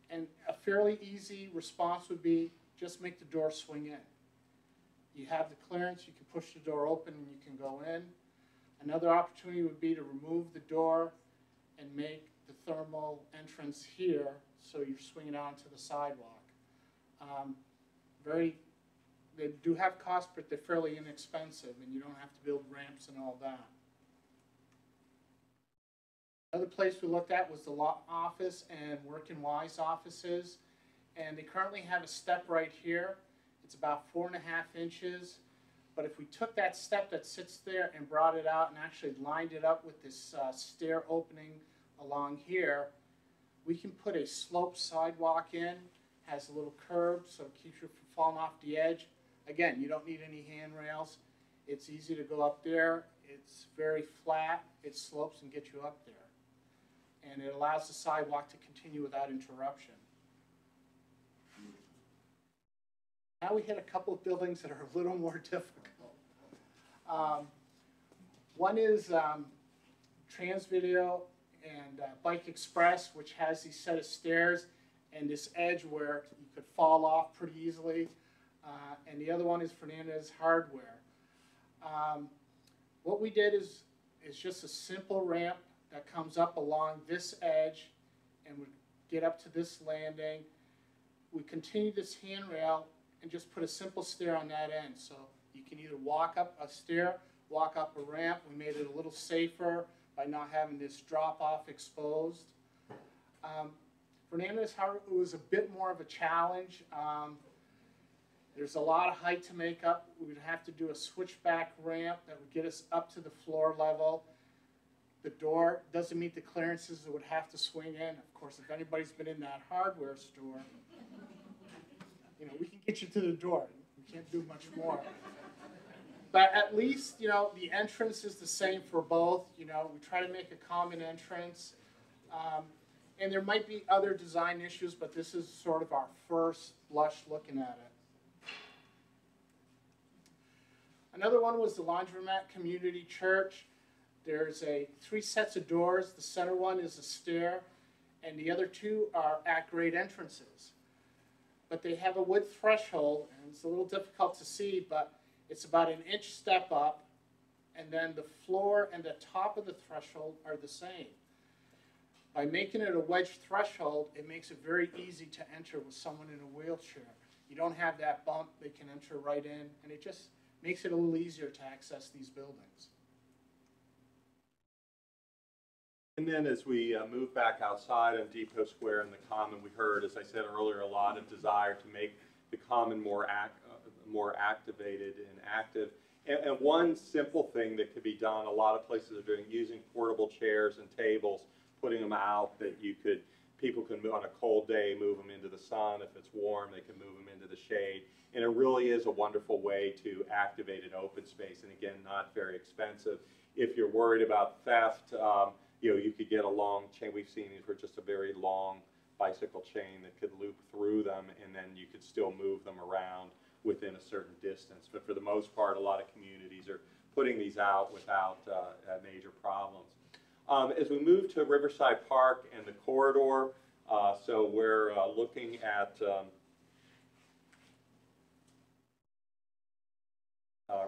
Speaker 4: And a fairly easy response would be just make the door swing in. You have the clearance, you can push the door open and you can go in. Another opportunity would be to remove the door and make the thermal entrance here so you're swinging onto the sidewalk. They do have costs, but they're fairly inexpensive and you don't have to build ramps and all that. Another place we looked at was the law office and Work and Wise offices. And they currently have a step right here. It's about 4.5 inches. But if we took that step that sits there and brought it out and actually lined it up with this stair opening along here, we can put a sloped sidewalk in, has a little curb so it keeps you from falling off the edge. Again, you don't need any handrails. It's easy to go up there. It's very flat. It slopes and gets you up there. And it allows the sidewalk to continue without interruption. Now we hit a couple of buildings that are a little more difficult. One is Transvideo and Bike Express, which has these set of stairs and this edge where you could fall off pretty easily. And the other one is Fernandez Hardware. What we did is just a simple ramp that comes up along this edge and would get up to this landing. We continue this handrail and just put a simple stair on that end. So you can either walk up a stair, walk up a ramp. We made it a little safer by not having this drop-off exposed. Fernandez Hardware was a bit more of a challenge. There's a lot of height to make up. We would have to do a switchback ramp that would get us up to the floor level. The door doesn't meet the clearances. It would have to swing in. Of course, if anybody's been in that hardware store, you know, we can get you to the door. We can't do much more. But at least, you know, the entrance is the same for both. You know, we try to make a common entrance. And there might be other design issues, but this is sort of our first blush looking at it. Another one was the Laundromat Community Church. There's 3 sets of doors. The center one is a stair, and the other 2 are at-grade entrances. But they have a wood threshold, and it's a little difficult to see, but it's about an inch step up, and then the floor and the top of the threshold are the same. By making it a wedge threshold, it makes it very easy to enter with someone in a wheelchair. You don't have that bump, they can enter right in, and it just makes it a little easier to access these buildings.
Speaker 2: And then as we move back outside on Depot Square and the Common, we heard, as I said earlier, a lot of desire to make the Common more activated and active. And one simple thing that could be done, a lot of places are doing, using portable chairs and tables, putting them out that people can, on a cold day, move them into the sun. If it's warm, they can move them into the shade. And it really is a wonderful way to activate an open space, and again, not very expensive. if you're worried about theft, you know, you could get a long chain. We've seen these were just a very long bicycle chain that could loop through them, and then you could still move them around within a certain distance. But for the most part, a lot of communities are putting these out without major problems. As we move to Riverside Park and the corridor, so we're looking at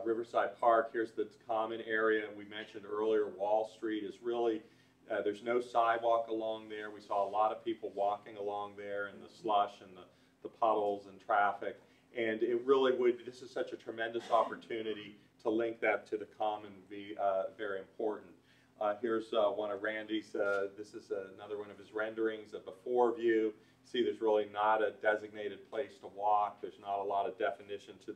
Speaker 2: Riverside Park. Here's the common area. We mentioned earlier Wall Street is really, there's no sidewalk along there. We saw a lot of people walking along there in the slush and the puddles and traffic. And it really would, this is such a tremendous opportunity to link that to the common would be very important. Here's one of Randy's, this is another one of his renderings, a before view. See, there's really not a designated place to walk. There's not a lot of definition to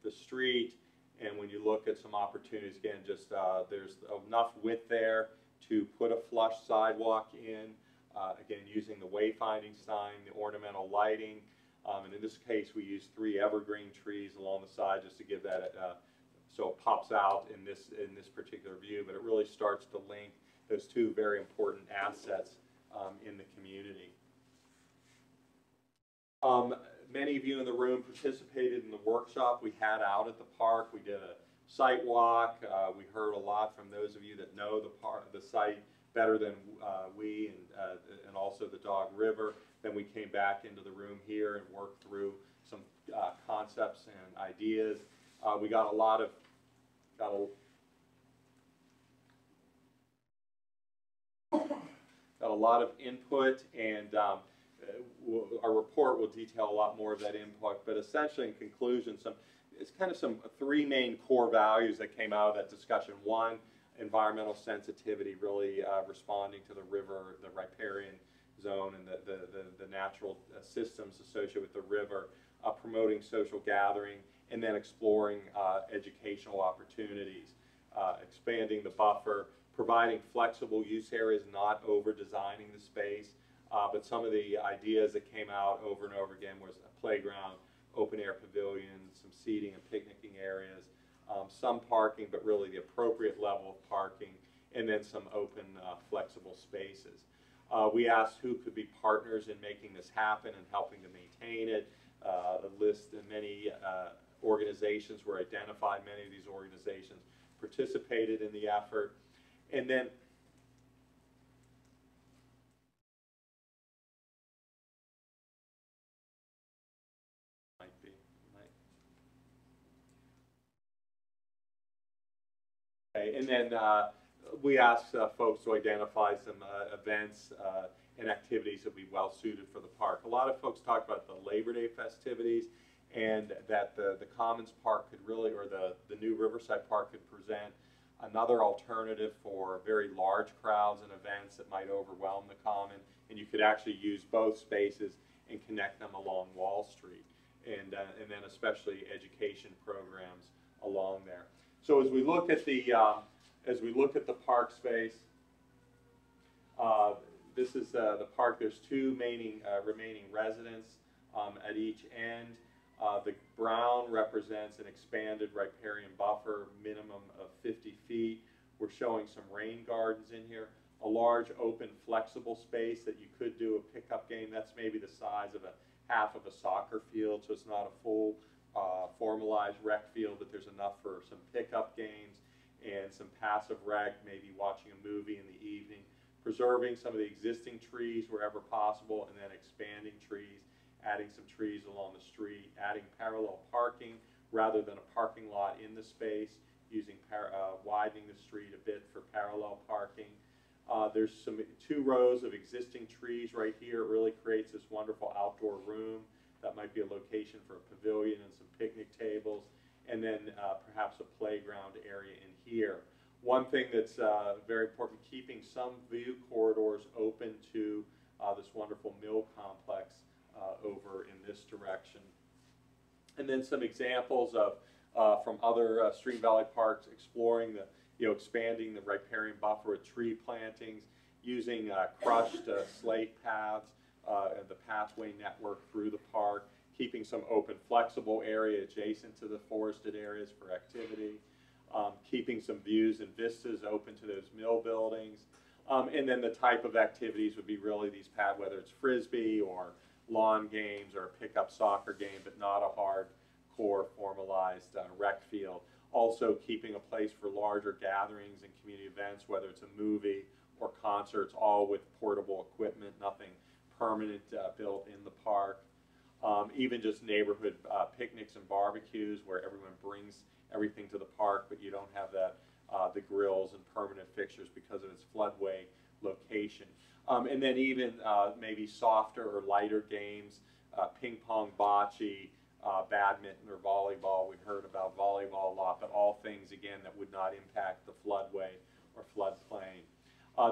Speaker 2: the street. And when you look at some opportunities, again, just there's enough width there to put a flush sidewalk in, again, using the wayfinding sign, the ornamental lighting. And in this case, we used 3 evergreen trees along the side just to give that, so it pops out in this particular view, but it really starts to link those 2 very important assets in the community. Many of you in the room participated in the workshop we had out at the park. We did a site walk. We heard a lot from those of you that know the site better than we, and also the Dog River. Then we came back into the room here and worked through some concepts and ideas. We got a lot of input, and our report will detail a lot more of that input. But essentially, in conclusion, it's kind of some 3 main core values that came out of that discussion. 1, environmental sensitivity, really responding to the river, the riparian zone, and the natural systems associated with the river, promoting social gathering, and then exploring educational opportunities, expanding the buffer, providing flexible use areas, not over-designing the space. But some of the ideas that came out over and over again was a playground, open-air pavilions, some seating and picnicking areas, some parking, but really the appropriate level of parking, and then some open, flexible spaces. We asked who could be partners in making this happen and helping to maintain it. A list of many organizations were identified. Many of these organizations participated in the effort. And then we asked folks to identify some events and activities that would be well suited for the park. A lot of folks talked about the Labor Day festivities, and that the Commons Park could really, or the new Riverside Park could present another alternative for very large crowds and events that might overwhelm the Common, and you could actually use both spaces and connect them along Wall Street, and then especially education programs along there. So as we look at the park space, this is the park. There's 2 remaining residents at each end. The brown represents an expanded riparian buffer, minimum of 50 feet. We're showing some rain gardens in here, a large open flexible space that you could do a pickup game. That's maybe the size of half of a soccer field, so it's not a full formalized rec field, but there's enough for some pickup games and some passive rec, maybe watching a movie in the evening, preserving some of the existing trees wherever possible, and then expanding trees, adding some trees along the street, adding parallel parking rather than a parking lot in the space, widening the street a bit for parallel parking. There's 2 rows of existing trees right here. It really creates this wonderful outdoor room. That might be a location for a pavilion and some picnic tables, and then perhaps a playground area in here. One thing that's very important, keeping some view corridors open to this wonderful mill complex over in this direction. And then some examples of from other Stream Valley parks exploring expanding the riparian buffer with tree plantings, using crushed slate paths, the pathway network through the park, keeping some open flexible area adjacent to the forested areas for activity. keeping some views and vistas open to those mill buildings. And then the type of activities would be really these pad, whether it's frisbee or lawn games or a pickup soccer game, but not a hardcore formalized rec field. Also keeping a place for larger gatherings and community events, whether it's a movie or concerts, all with portable equipment, nothing permanent built in the park. Even just neighborhood picnics and barbecues where everyone brings everything to the park, but you don't have that the grills and permanent fixtures because of its floodway location. And then even maybe softer or lighter games, ping pong, bocce, badminton or volleyball. We've heard about volleyball a lot, but all things, again, that would not impact the floodway or floodplain.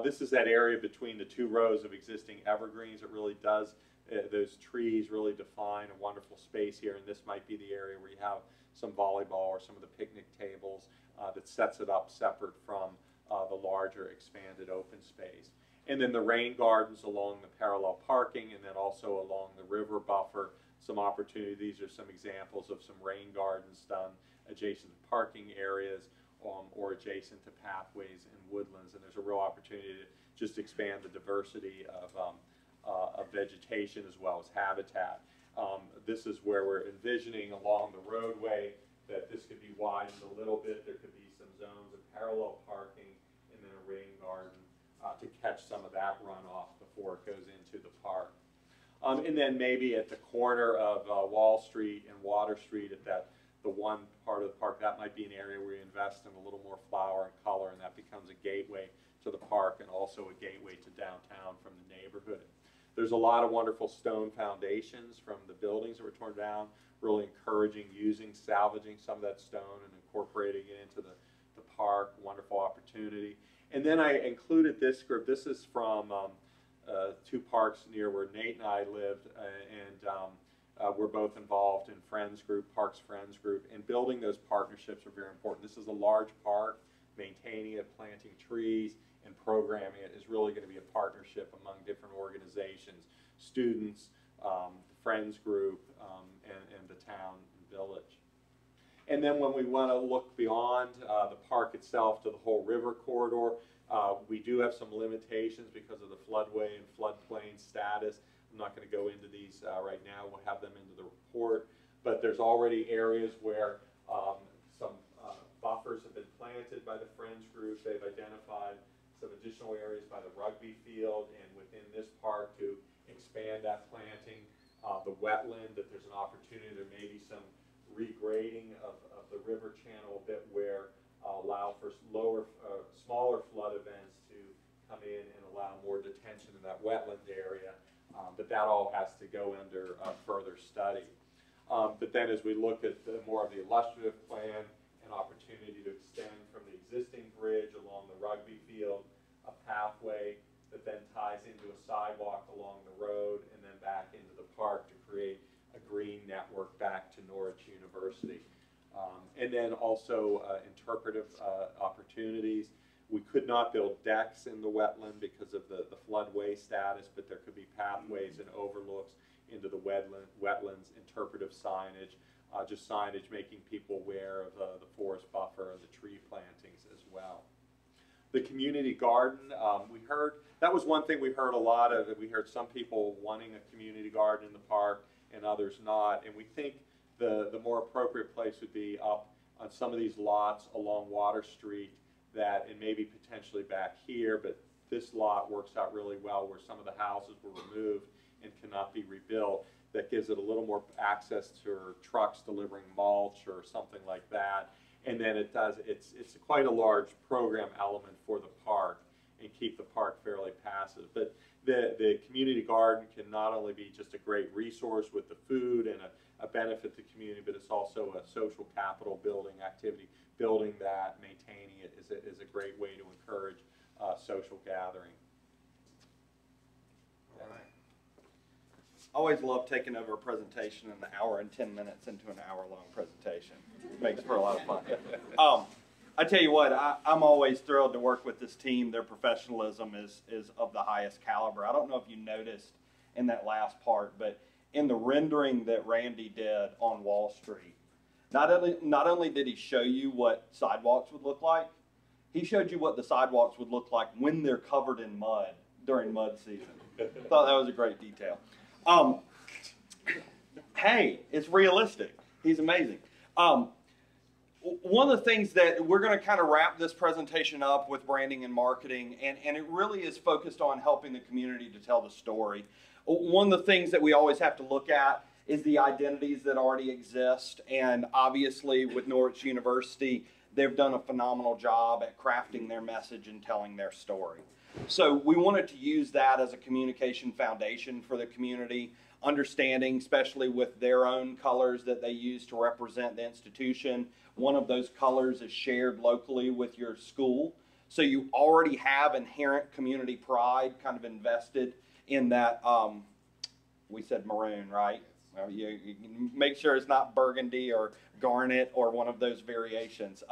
Speaker 2: This is that area between the two rows of existing evergreens. It really does, those trees really define a wonderful space here, and this might be the area where you have some volleyball or some of the picnic tables that sets it up separate from the larger expanded open space. And then the rain gardens along the parallel parking, and then also along the river buffer, some opportunity. These are some examples of some rain gardens done adjacent to parking areas or adjacent to pathways and woodlands. And there's a real opportunity to just expand the diversity of vegetation as well as habitat. This is where we're envisioning along the roadway that this could be widened a little bit. There could be some zones of parallel parking and then a rain garden to catch some of that runoff before it goes into the park. And then maybe at the corner of Wall Street and Water Street at the one part of the park, that might be an area where you invest in a little more flower and color, and that becomes a gateway to the park and also a gateway to downtown from the neighborhood. There's a lot of wonderful stone foundations from the buildings that were torn down, really encouraging salvaging some of that stone and incorporating it into the park. Wonderful opportunity. And then I included this group. This is from two parks near where Nate and I lived, and we're both involved in Friends Group, Parks Friends Group, and building those partnerships are very important. This is a large park. Maintaining it, planting trees, and programming it is really going to be a partnership among different organizations, students, the Friends Group, and the town and village. And then when we want to look beyond the park itself to the whole river corridor, we do have some limitations because of the floodway and floodplain status. I'm not going to go into these right now. We'll have them into the report. But there's already areas where some buffers have been planted by the Friends Group. They've identified some additional areas by the rugby field and within this park to expand that planting. The wetland, that there's an opportunity, there may be some regrading of the river channel a bit where allow for smaller flood events to come in and allow more detention in that wetland area. But that all has to go under further study. But then as we look at more of the illustrative plan, an opportunity to extend from the existing bridge along the rugby field, a pathway that then ties into a sidewalk along the road and then back into the park to create a green network back to Norwich University. And then also interpretive opportunities. We could not build decks in the wetland because of the floodway status, but there could be pathways and overlooks into the wetlands, interpretive signage, just signage making people aware of the forest buffer and the tree plantings as well. The community garden, we heard, that was one thing we heard a lot of. We heard some people wanting a community garden in the park and others not. And we think the more appropriate place would be up on some of these lots along Water Street and maybe potentially back here, but this lot works out really well where some of the houses were removed and cannot be rebuilt. That gives it a little more access to trucks delivering mulch or something like that. And then it's quite a large program element for the park and keep the park fairly passive. But the community garden can not only be just a great resource with the food and a benefit to the community, but it's also a social capital building activity. Building that, maintaining it is a great way to encourage social gathering.
Speaker 5: All right. Always love taking over a presentation in an hour and 10 minutes into an hour-long presentation. Makes for a lot of fun. I tell you what, I'm always thrilled to work with this team. Their professionalism is of the highest caliber. I don't know if you noticed in that last part, but in the rendering that Randy did on Wall Street, Not only did he show you what sidewalks would look like, he showed you what the sidewalks would look like when they're covered in mud during mud season. Thought that was a great detail. Hey, it's realistic. He's amazing. One of the things that we're going to kind of wrap this presentation up with branding and marketing, and it really is focused on helping the community to tell the story. One of the things that we always have to look at is the identities that already exist, and obviously with Norwich University, they've done a phenomenal job at crafting their message and telling their story. So we wanted to use that as a communication foundation for the community, understanding, especially with their own colors that they use to represent the institution. One of those colors is shared locally with your school. So you already have inherent community pride kind of invested in that, we said maroon, right? Well, you can make sure it's not burgundy or garnet or one of those variations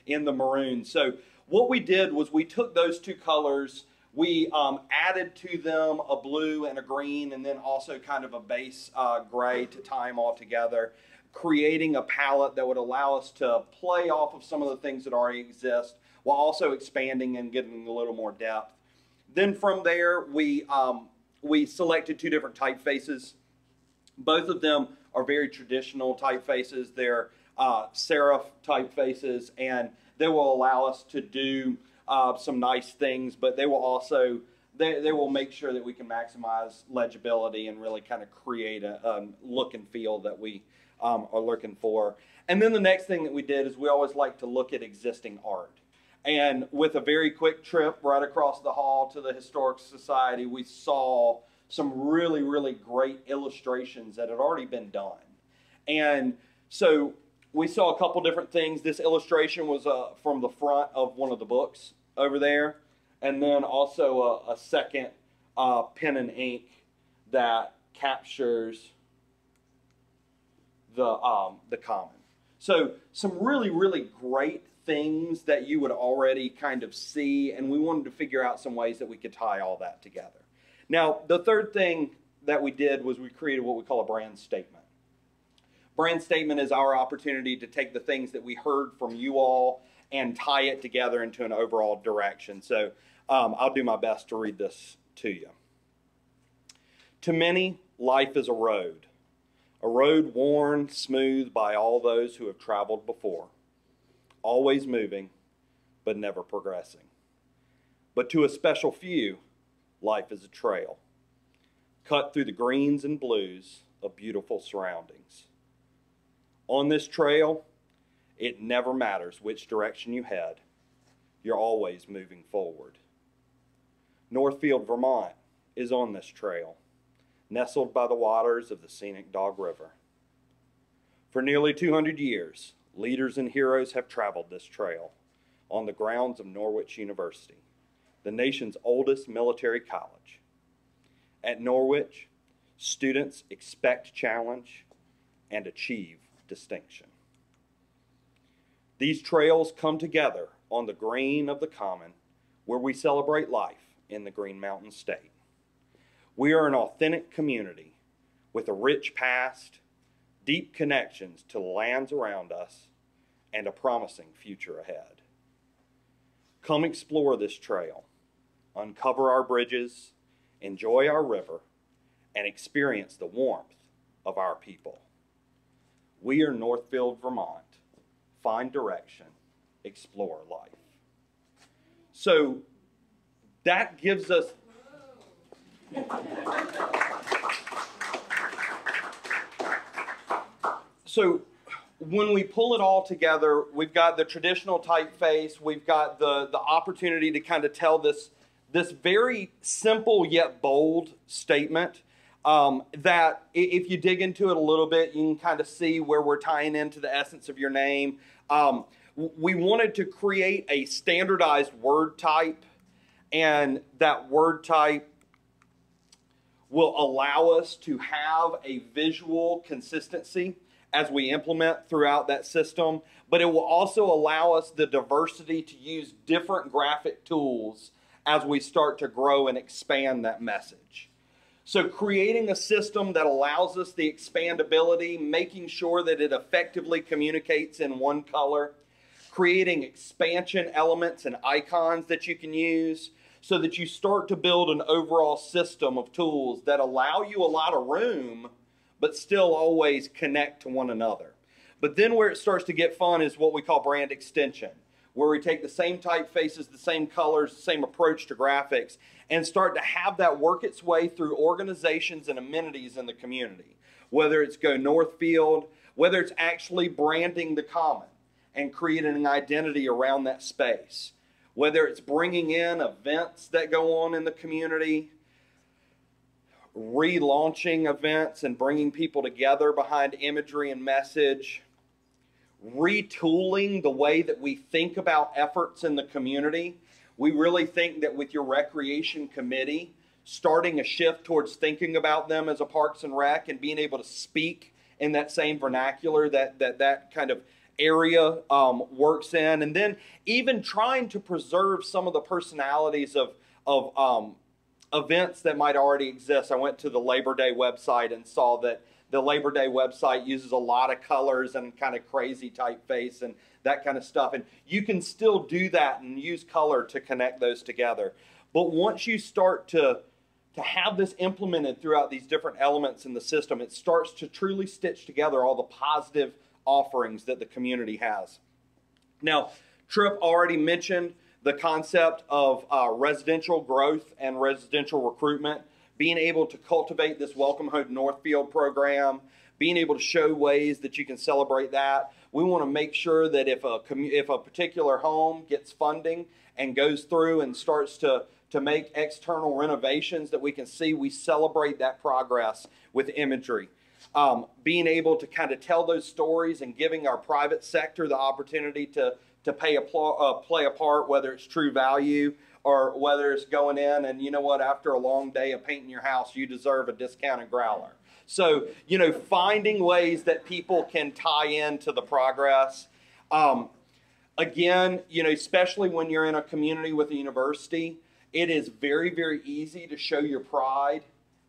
Speaker 5: in the maroon. So what we did was we took those two colors, we added to them a blue and a green, and then also kind of a base gray to tie them all together, creating a palette that would allow us to play off of some of the things that already exist while also expanding and getting a little more depth. Then from there, we selected two different typefaces. Both of them are very traditional typefaces. They're serif typefaces, and they will allow us to do some nice things, but they will also, they will make sure that we can maximize legibility and really kind of create a look and feel that we are looking for. And then the next thing that we did is we always like to look at existing art. And with a very quick trip right across the hall to the Historic Society, we saw some really, really great illustrations that had already been done. And so we saw a couple different things. This illustration was from the front of one of the books over there, and then also a second pen and ink that captures the common. So some really, really great things that you would already kind of see, and we wanted to figure out some ways that we could tie all that together. Now, the third thing that we did was we created what we call a brand statement. Brand statement is our opportunity to take the things that we heard from you all and tie it together into an overall direction. So I'll do my best to read this to you. To many, life is a road worn smooth by all those who have traveled before, always moving, but never progressing. But to a special few, life is a trail, cut through the greens and blues of beautiful surroundings. On this trail, it never matters which direction you head, you're always moving forward. Northfield, Vermont is on this trail, nestled by the waters of the scenic Dog River. For nearly 200 years, leaders and heroes have traveled this trail on the grounds of Norwich University, the nation's oldest military college. At Norwich, students expect challenge and achieve distinction. These trails come together on the green of the common, where we celebrate life in the Green Mountain State. We are an authentic community with a rich past, deep connections to the lands around us, and a promising future ahead. Come explore this trail, uncover our bridges, enjoy our river, and experience the warmth of our people. We are Northfield, Vermont. Find direction, explore life. So that gives us so when we pull it all together, we've got the traditional typeface, we've got the opportunity to kind of tell this very simple yet bold statement that if you dig into it a little bit, you can kind of see where we're tying into the essence of your name. We wanted to create a standardized word type, and that word type will allow us to have a visual consistency as we implement throughout that system, but it will also allow us the diversity to use different graphic tools as we start to grow and expand that message. So creating a system that allows us the expandability, making sure that it effectively communicates in one color, creating expansion elements and icons that you can use so that you start to build an overall system of tools that allow you a lot of room, but still always connect to one another. But then where it starts to get fun is what we call brand extension, where we take the same typefaces, the same colors, the same approach to graphics, and start to have that work its way through organizations and amenities in the community. Whether it's Go Northfield, whether it's actually branding the common and creating an identity around that space, whether it's bringing in events that go on in the community, relaunching events and bringing people together behind imagery and message, retooling the way that we think about efforts in the community. We really think that with your recreation committee, starting a shift towards thinking about them as a Parks and Rec and being able to speak in that same vernacular that kind of area works in, and then even trying to preserve some of the personalities of events that might already exist. I went to the Labor Day website and saw that the Labor Day website uses a lot of colors and kind of crazy typeface and that kind of stuff. And you can still do that and use color to connect those together. But once you start to have this implemented throughout these different elements in the system, it starts to truly stitch together all the positive offerings that the community has. Now, Tripp already mentioned the concept of residential growth and residential recruitment, being able to cultivate this Welcome Home Northfield program, being able to show ways that you can celebrate that. We want to make sure that if a particular home gets funding and goes through and starts to make external renovations, that we can see we celebrate that progress with imagery. Being able to kind of tell those stories and giving our private sector the opportunity to play a part, whether it's True Value or whether it's going in and, you know what, after a long day of painting your house, you deserve a discounted growler. So, you know, finding ways that people can tie into the progress. Again, you know, especially when you're in a community with a university, it is very, very easy to show your pride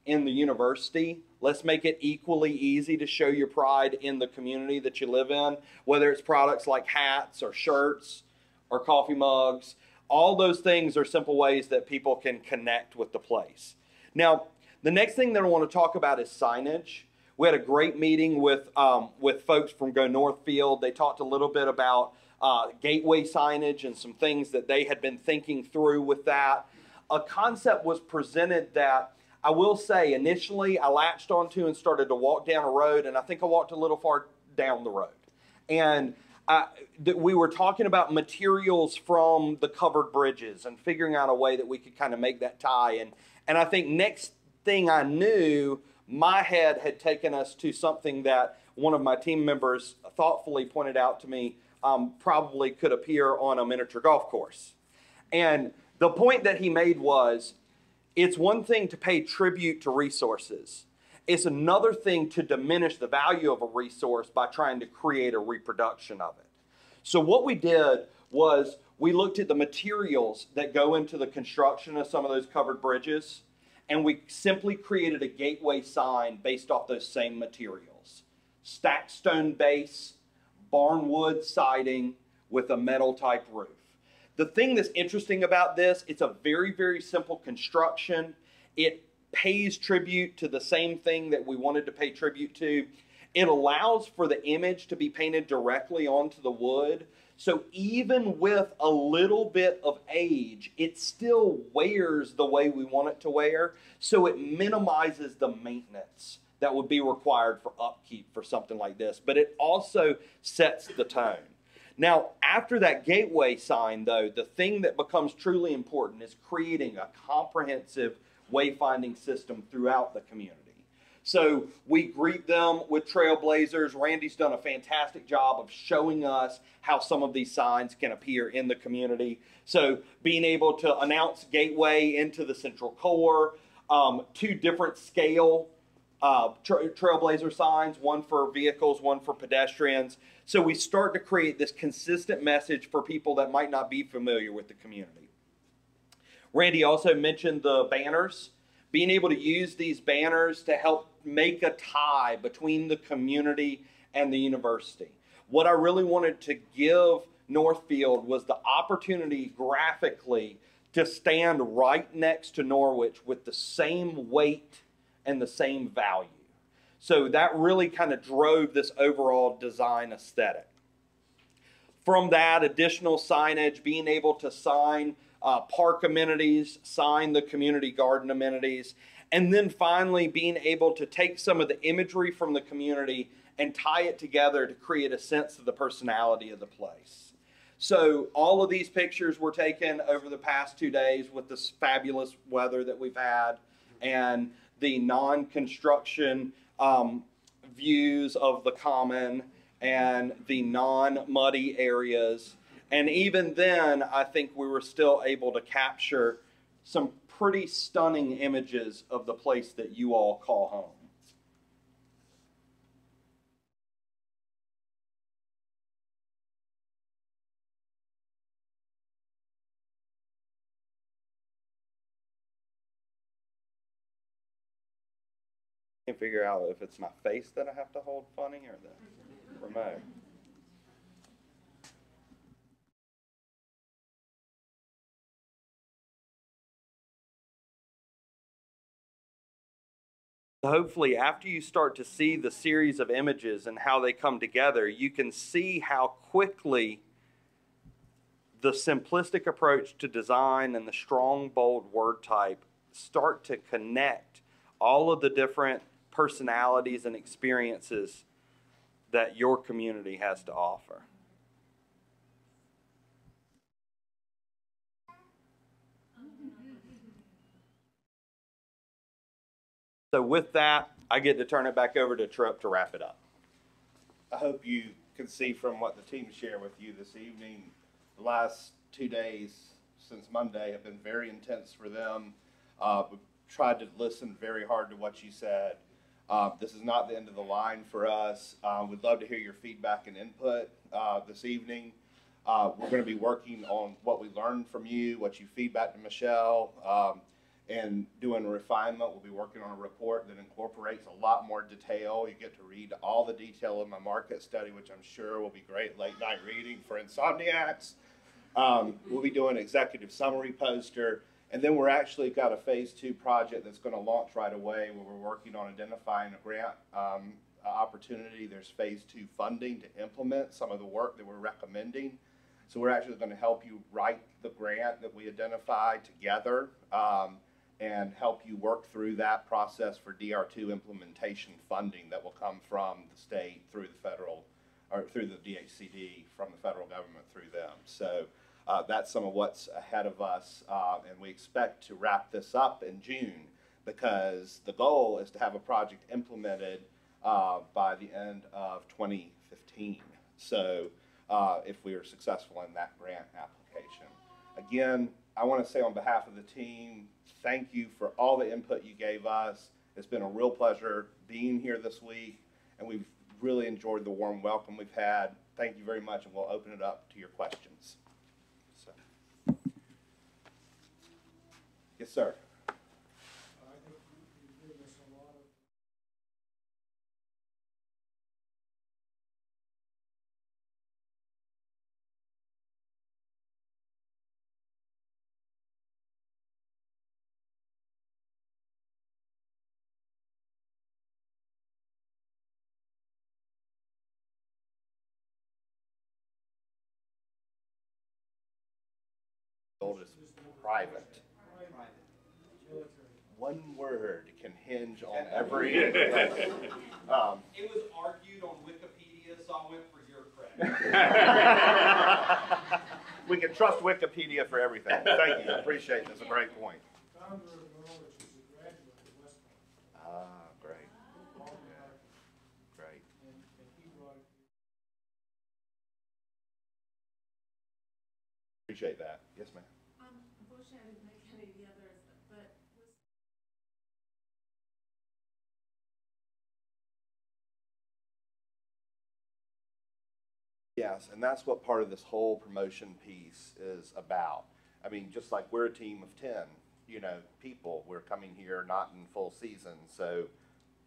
Speaker 5: in the university. Let's make it equally easy to show your pride in the community that you live in, whether it's products like hats or shirts or coffee mugs. All those things are simple ways that people can connect with the place. Now, the next thing that I want to talk about is signage. We had a great meeting with folks from Go Northfield. They talked a little bit about gateway signage and some things that they had been thinking through with that. A concept was presented that I will say initially I latched onto and started to walk down a road, and I think I walked a little far down the road. And we were talking about materials from the covered bridges and figuring out a way that we could kind of make that tie. And I think next thing I knew, my head had taken us to something that one of my team members thoughtfully pointed out to me probably could appear on a miniature golf course. And the point that he made was, it's one thing to pay tribute to resources. It's another thing to diminish the value of a resource by trying to create a reproduction of it. So what we did was we looked at the materials that go into the construction of some of those covered bridges, and we simply created a gateway sign based off those same materials. Stacked stone base, barnwood siding with a metal type roof. The thing that's interesting about this, it's a very, very simple construction. It pays tribute to the same thing that we wanted to pay tribute to. It allows for the image to be painted directly onto the wood. So even with a little bit of age, it still wears the way we want it to wear. So it minimizes the maintenance that would be required for upkeep for something like this. But it also sets the tone. Now, after that gateway sign, though, the thing that becomes truly important is creating a comprehensive wayfinding system throughout the community. So we greet them with trailblazers. Randy's done a fantastic job of showing us how some of these signs can appear in the community. So being able to announce gateway into the central core, 2 different scale trailblazer signs, one for vehicles, one for pedestrians. So we start to create this consistent message for people that might not be familiar with the community. Randy also mentioned the banners. being able to use these banners to help make a tie between the community and the university. What I really wanted to give Northfield was the opportunity graphically to stand right next to Norwich with the same weight and the same value. So that really kind of drove this overall design aesthetic. From that, additional signage, being able to sign park amenities, sign the community garden amenities, and then finally being able to take some of the imagery from the community and tie it together to create a sense of the personality of the place. So all of these pictures were taken over the past 2 days with this fabulous weather that we've had and the non-construction views of the common and the non-muddy areas. And even then, I think we were still able to capture some pretty stunning images of the place that you all call home. I can't figure out if it's my face that I have to hold funny or the remote. Hopefully, after you start to see the series of images and how they come together, you can see how quickly the simplistic approach to design and the strong, bold word type start to connect all of the different personalities and experiences that your community has to offer. So with that, I get to turn it back over to Tripp to wrap it up.
Speaker 1: I hope you can see from what the team shared with you this evening, the last 2 days since Monday have been very intense for them. We've tried to listen very hard to what you said. This is not the end of the line for us. We'd love to hear your feedback and input this evening. We're going to be working on what we learned from you, what you feedback to Michelle, and doing a refinement. We'll be working on a report that incorporates a lot more detail. You get to read all the detail of my market study, which I'm sure will be great late night reading for insomniacs. We'll be doing an executive summary poster. And then we're actually got a phase 2 project that's going to launch right away where we're working on identifying a grant opportunity. There's phase 2 funding to implement some of the work that we're recommending. So we're actually going to help you write the grant that we identify together and help you work through that process for DR2 implementation funding that will come from the state through the federal, or through the DHCD from the federal government through them. So that's some of what's ahead of us, and we expect to wrap this up in June because the goal is to have a project implemented by the end of 2015. So if we are successful in that grant application. Again, I want to say on behalf of the team, thank you for all the input you gave us. It's been a real pleasure being here this week, and we've really enjoyed the warm welcome we've had. Thank you very much, and we'll open it up to your questions. So. Yes, sir.
Speaker 6: I think you gave us a lot of
Speaker 1: Oldest private. One word can hinge on every.
Speaker 5: It was argued on Wikipedia, so I went for your credit.
Speaker 1: We can trust Wikipedia for everything. Thank you. I appreciate this. It's a great point.
Speaker 6: founder of Norwich is a graduate of West Point.
Speaker 1: Ah, great. Great.
Speaker 6: And he brought it.
Speaker 1: Appreciate that. Yes, ma'am.
Speaker 7: Unfortunately, I didn't make any of the others, but was
Speaker 1: Yes, and that's what part of this whole promotion piece is about. I mean, just like we're a team of 10, you know, people. We're coming here not in full season, so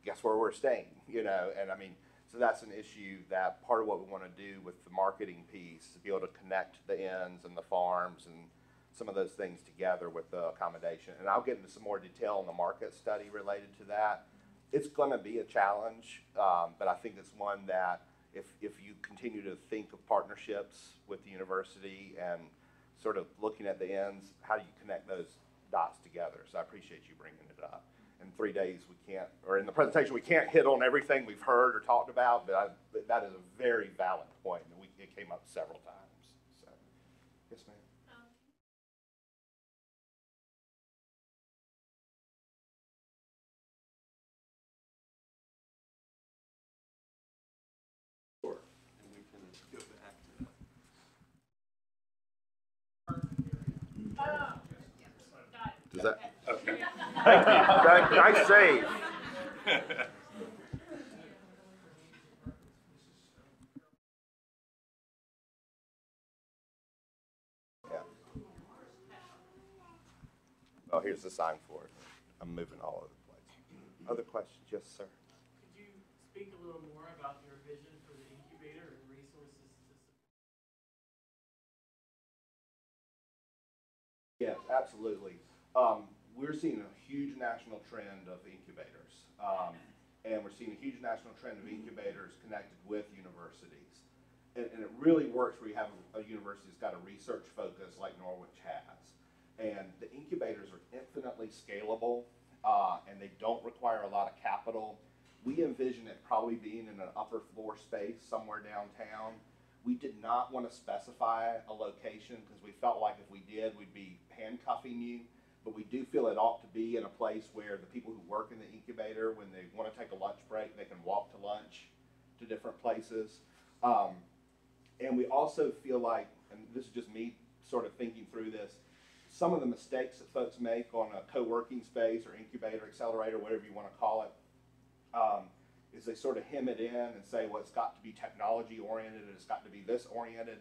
Speaker 1: guess where we're staying, you know? And I mean, so that's an issue that part of what we want to do with the marketing piece is be able to connect the inns and the farms and some of those things together with the accommodation. And I'll get into some more detail on the market study related to that. It's going to be a challenge, but I think it's one that if you continue to think of partnerships with the university and sort of looking at the inns, how do you connect those dots together? So I appreciate you bringing it up. In 3 days, we can't, or in the presentation, we can't hit on everything we've heard or talked about, but that is a very valid point, and it came up several times. So, yes, ma'am.
Speaker 2: Sure. And we can go back to that.
Speaker 1: Does that? Okay. Thank you. Nice save. Yeah. Oh, here's the sign for it. I'm moving all over the place. Other questions? Yes, sir.
Speaker 8: Could you speak a little more about your vision for the incubator and resources to support?
Speaker 1: Yes, absolutely. We're seeing a huge national trend of incubators. And we're seeing a huge national trend of incubators connected with universities. And it really works where you have a university that's got a research focus like Norwich has. And the incubators are infinitely scalable, and they don't require a lot of capital. We envision it probably being in an upper floor space somewhere downtown. We did not want to specify a location because we felt like if we did, we'd be handcuffing you. But we do feel it ought to be in a place where the people who work in the incubator, when they want to take a lunch break, they can walk to lunch to different places. And we also feel like, and this is just me sort of thinking through this, some of the mistakes that folks make on a co-working space or incubator, accelerator, whatever you want to call it, is they sort of hem it in and say, well, it's got to be technology oriented and it's got to be this oriented.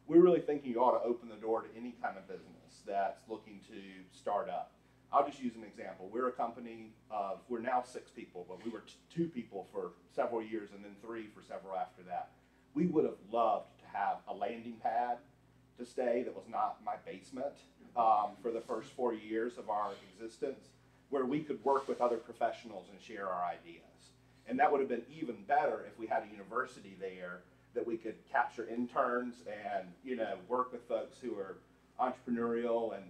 Speaker 1: We're really thinking you ought to open the door to any kind of business that's looking to start up. I'll just use an example. We're a company of, we're now 6 people, but we were 2 people for several years and then 3 for several after that. We would have loved to have a landing pad to stay that was not my basement for the first 4 years of our existence, where we could work with other professionals and share our ideas. And that would have been even better if we had a university there that we could capture interns and, you know, work with folks who are entrepreneurial and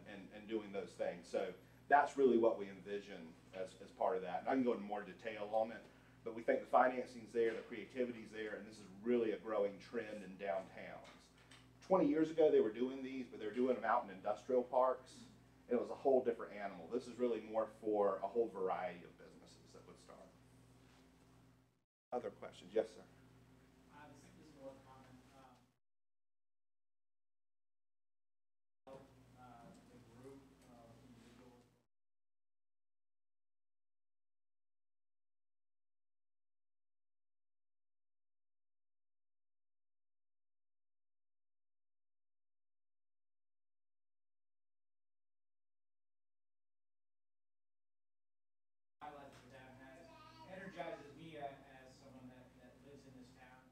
Speaker 1: doing those things. So that's really what we envision as part of that. And I can go into more detail on it, but we think the financing's there, the creativity's there, and this is really a growing trend in downtowns. 20 years ago, they were doing these, but they were doing them out in industrial parks. And it was a whole different animal. This is really more for a whole variety of businesses that would start. Other questions? Yes, sir.
Speaker 8: This is one comment. The group of individuals. Highlight that that has energizes me as someone that lives in this town.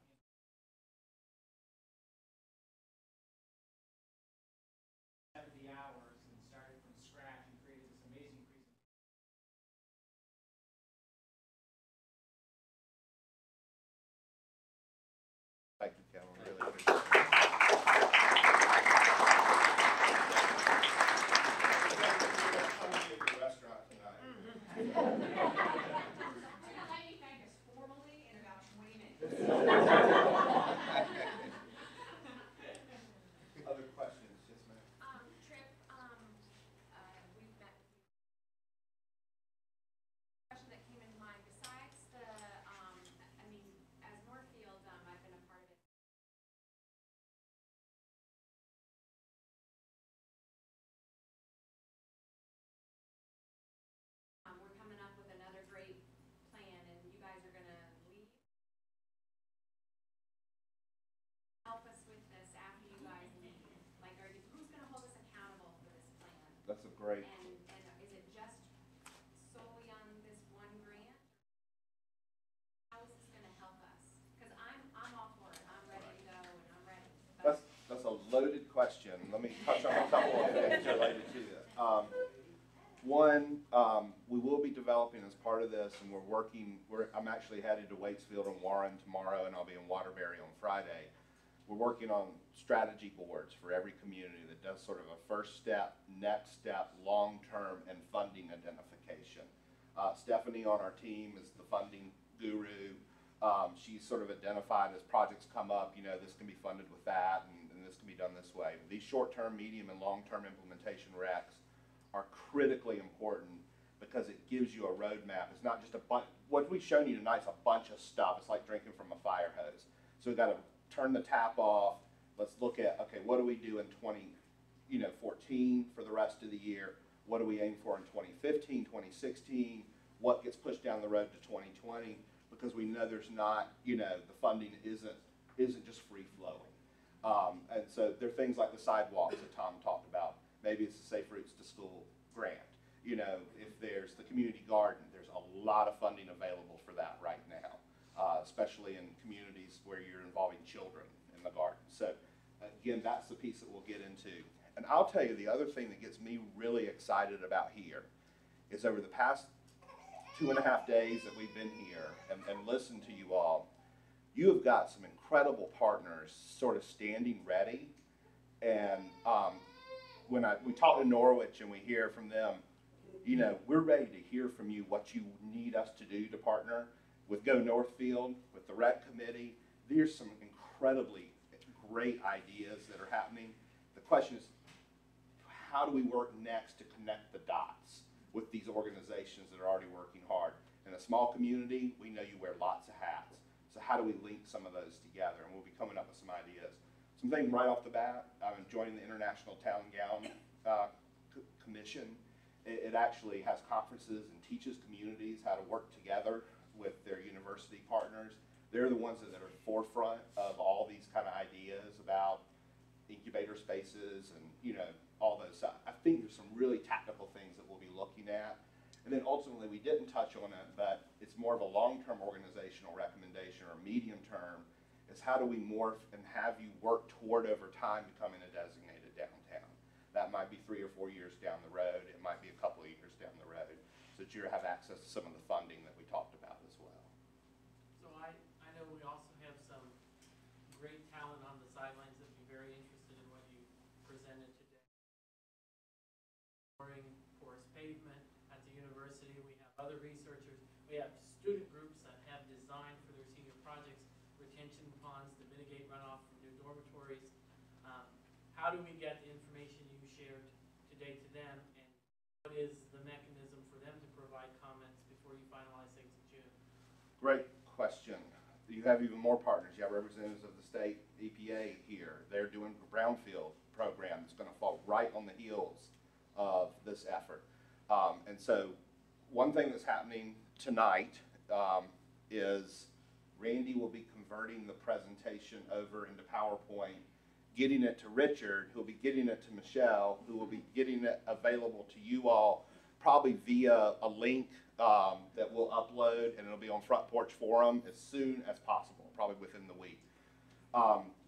Speaker 8: 70 hours and started from scratch and created this amazing presentation.
Speaker 1: Thank you, Kevin. Really appreciate it. Restaurant tonight.
Speaker 9: Can I thank us formally in about 20 minutes?
Speaker 1: Other questions? Yes, ma'am.
Speaker 7: Trip, we've met with you. Question that came in mind, besides the, I mean, as Northfield, I've been a part of it. We're coming up with another great plan, and you guys are gonna lead. Help us with this after you guys leave. Like, who's gonna hold us accountable for this plan?
Speaker 1: That's a great.
Speaker 7: And is it
Speaker 1: question. Let me touch on a couple of things related to this. One, we will be developing as part of this, and I'm actually headed to Waitsfield and Warren tomorrow, and I'll be in Waterbury on Friday. We're working on strategy boards for every community that does sort of a first step, next step, long-term, and funding identification. Stephanie on our team is the funding guru. She's sort of identified as projects come up, this can be funded with that, and this can be done this way. These short-term, medium, and long-term implementation recs are critically important because it gives you a roadmap. It's not just a bunch. What we've shown you tonight is a bunch of stuff. It's like drinking from a fire hose. So we've got to turn the tap off. Let's look at, okay, what do we do in 2014 for the rest of the year? What do we aim for in 2015, 2016? What gets pushed down the road to 2020? Because we know there's not, the funding isn't just free flowing. And so there are things like the sidewalks that Tom talked about. Maybe it's the Safe Routes to School grant. If there's the community garden, there's a lot of funding available for that right now, especially in communities where you're involving children in the garden. So again, that's the piece that we'll get into. And I'll tell you the other thing that gets me really excited about here is over the past 2.5 days that we've been here and listened to you all, you have got some incredible partners sort of standing ready. And when we talk to Norwich and we hear from them, we're ready to hear from you what you need us to do to partner with Go Northfield, with the rec committee. There's some incredibly great ideas that are happening. The question is, how do we work next to connect the dots with these organizations that are already working hard? In a small community, we know you wear lots of hats. So how do we link some of those together? And we'll be coming up with some ideas. Something right off the bat, I'm joining the International Town Gown Commission. It actually has conferences and teaches communities how to work together with their university partners. They're the ones that are forefront of all these kind of ideas about incubator spaces and all those. I think there's some really tactical things that we'll be looking at. And then ultimately, we didn't touch on it, but it's more of a long-term organizational recommendation or medium-term, is how do we morph and have you work toward over time becoming a designated downtown. That might be 3 or 4 years down the road. It might be a couple of years down the road, so that you have access to some of the funding that we talked about as well.
Speaker 10: So I know we also have some great talent on the sidelines that would be very interested in what you presented today. Porous pavement at the university. We have other researchers. We have student groups that have designed for their senior projects retention ponds to mitigate runoff from new dormitories. How do we get the information you shared today to them, and what is the mechanism for them to provide comments before you finalize things in June?
Speaker 1: Great question. You have even more partners. You have representatives of the state EPA here. They're doing a brownfield program that's going to fall right on the heels of this effort. And so one thing that's happening tonight is Randy will be converting the presentation over into PowerPoint, getting it to Richard, who will be getting it to Michelle, who will be getting it available to you all, probably via a link that we'll upload, and it'll be on Front Porch Forum as soon as possible, probably within the week.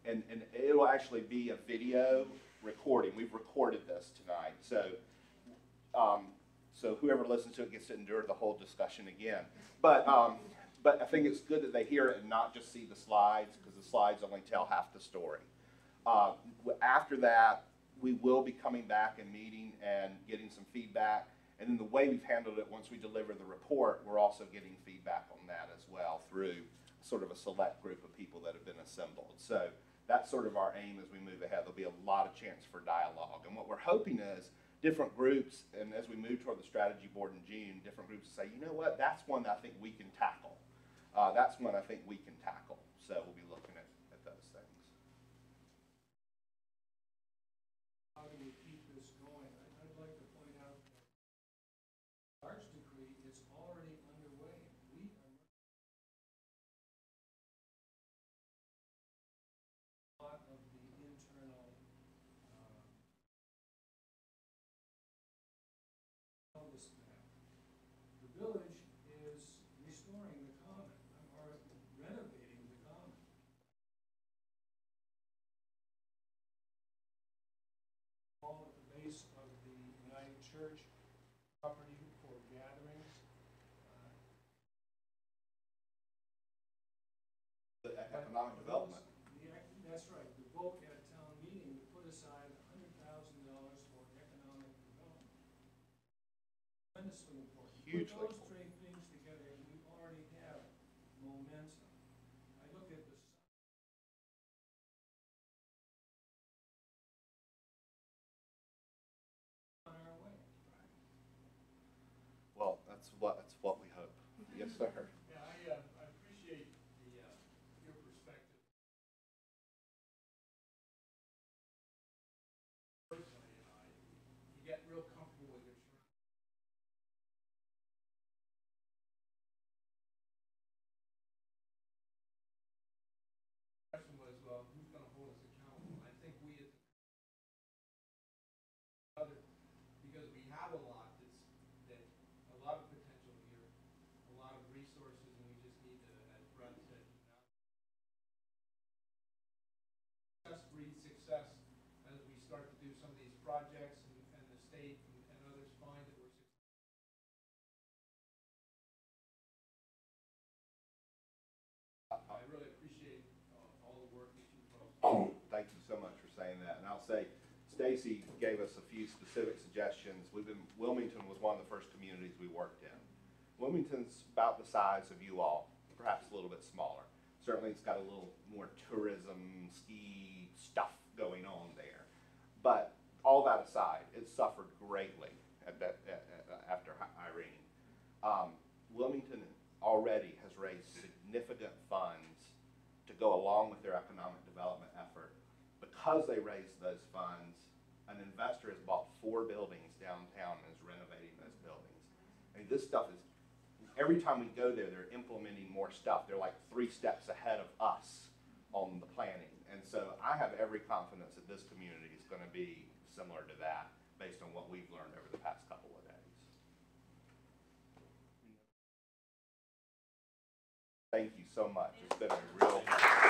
Speaker 1: And it'll actually be a video recording. We've recorded this tonight, so whoever listens to it gets to endure the whole discussion again. But I think it's good that they hear it and not just see the slides, because the slides only tell half the story. After that, we will be coming back and meeting and getting some feedback. And then the way we've handled it, once we deliver the report, we're also getting feedback on that as well through sort of a select group of people that have been assembled. So that's sort of our aim as we move ahead. There'll be a lot of chance for dialogue. And what we're hoping is different groups, and as we move toward the strategy board in June, different groups say, you know what, that's one that I think we can tackle. That's one I think we can tackle. So we'll be looking at those things.
Speaker 6: How do we keep this going? I'd like to point out that the arts degree is already underway. We are a lot of the internal notice that the village is restoring the common or renovating
Speaker 1: economic development.
Speaker 6: That's right, the vote at town meeting to put aside $100,000 for economic development. Tremendously important.
Speaker 1: Hugely
Speaker 6: Put those
Speaker 1: important.
Speaker 6: three things together, and we already have momentum. I look at the on our way.
Speaker 1: Well, that's what we hope. Yes, sir.
Speaker 11: Yeah, I appreciate your perspective. Personally, you get real comfortable with your surroundings. The question was, well, who's going to hold us accountable? I think we as other, because we have a lot a lot of potential here, a lot of resources, and we just need to, as Brett said, success breeds success as we start to do some of these projects and the state and others find that we're successful. I really appreciate all the work that you folks do.
Speaker 1: Thank you so much for saying that. And I'll say, Stacy gave us a few specific suggestions. Wilmington was one of the first communities we worked in. Wilmington's about the size of you all, perhaps a little bit smaller. Certainly it's got a little more tourism, ski stuff going on there. But all that aside, it suffered greatly after Irene. Wilmington already has raised significant funds to go along with their economic development effort. Because they raised those funds, an investor has bought 4 buildings downtown and is renovating those buildings. I mean, this stuff is, every time we go there, they're implementing more stuff. They're like 3 steps ahead of us on the planning. And so I have every confidence that this community is going to be similar to that based on what we've learned over the past couple of days. Thank you so much. It's been a real pleasure.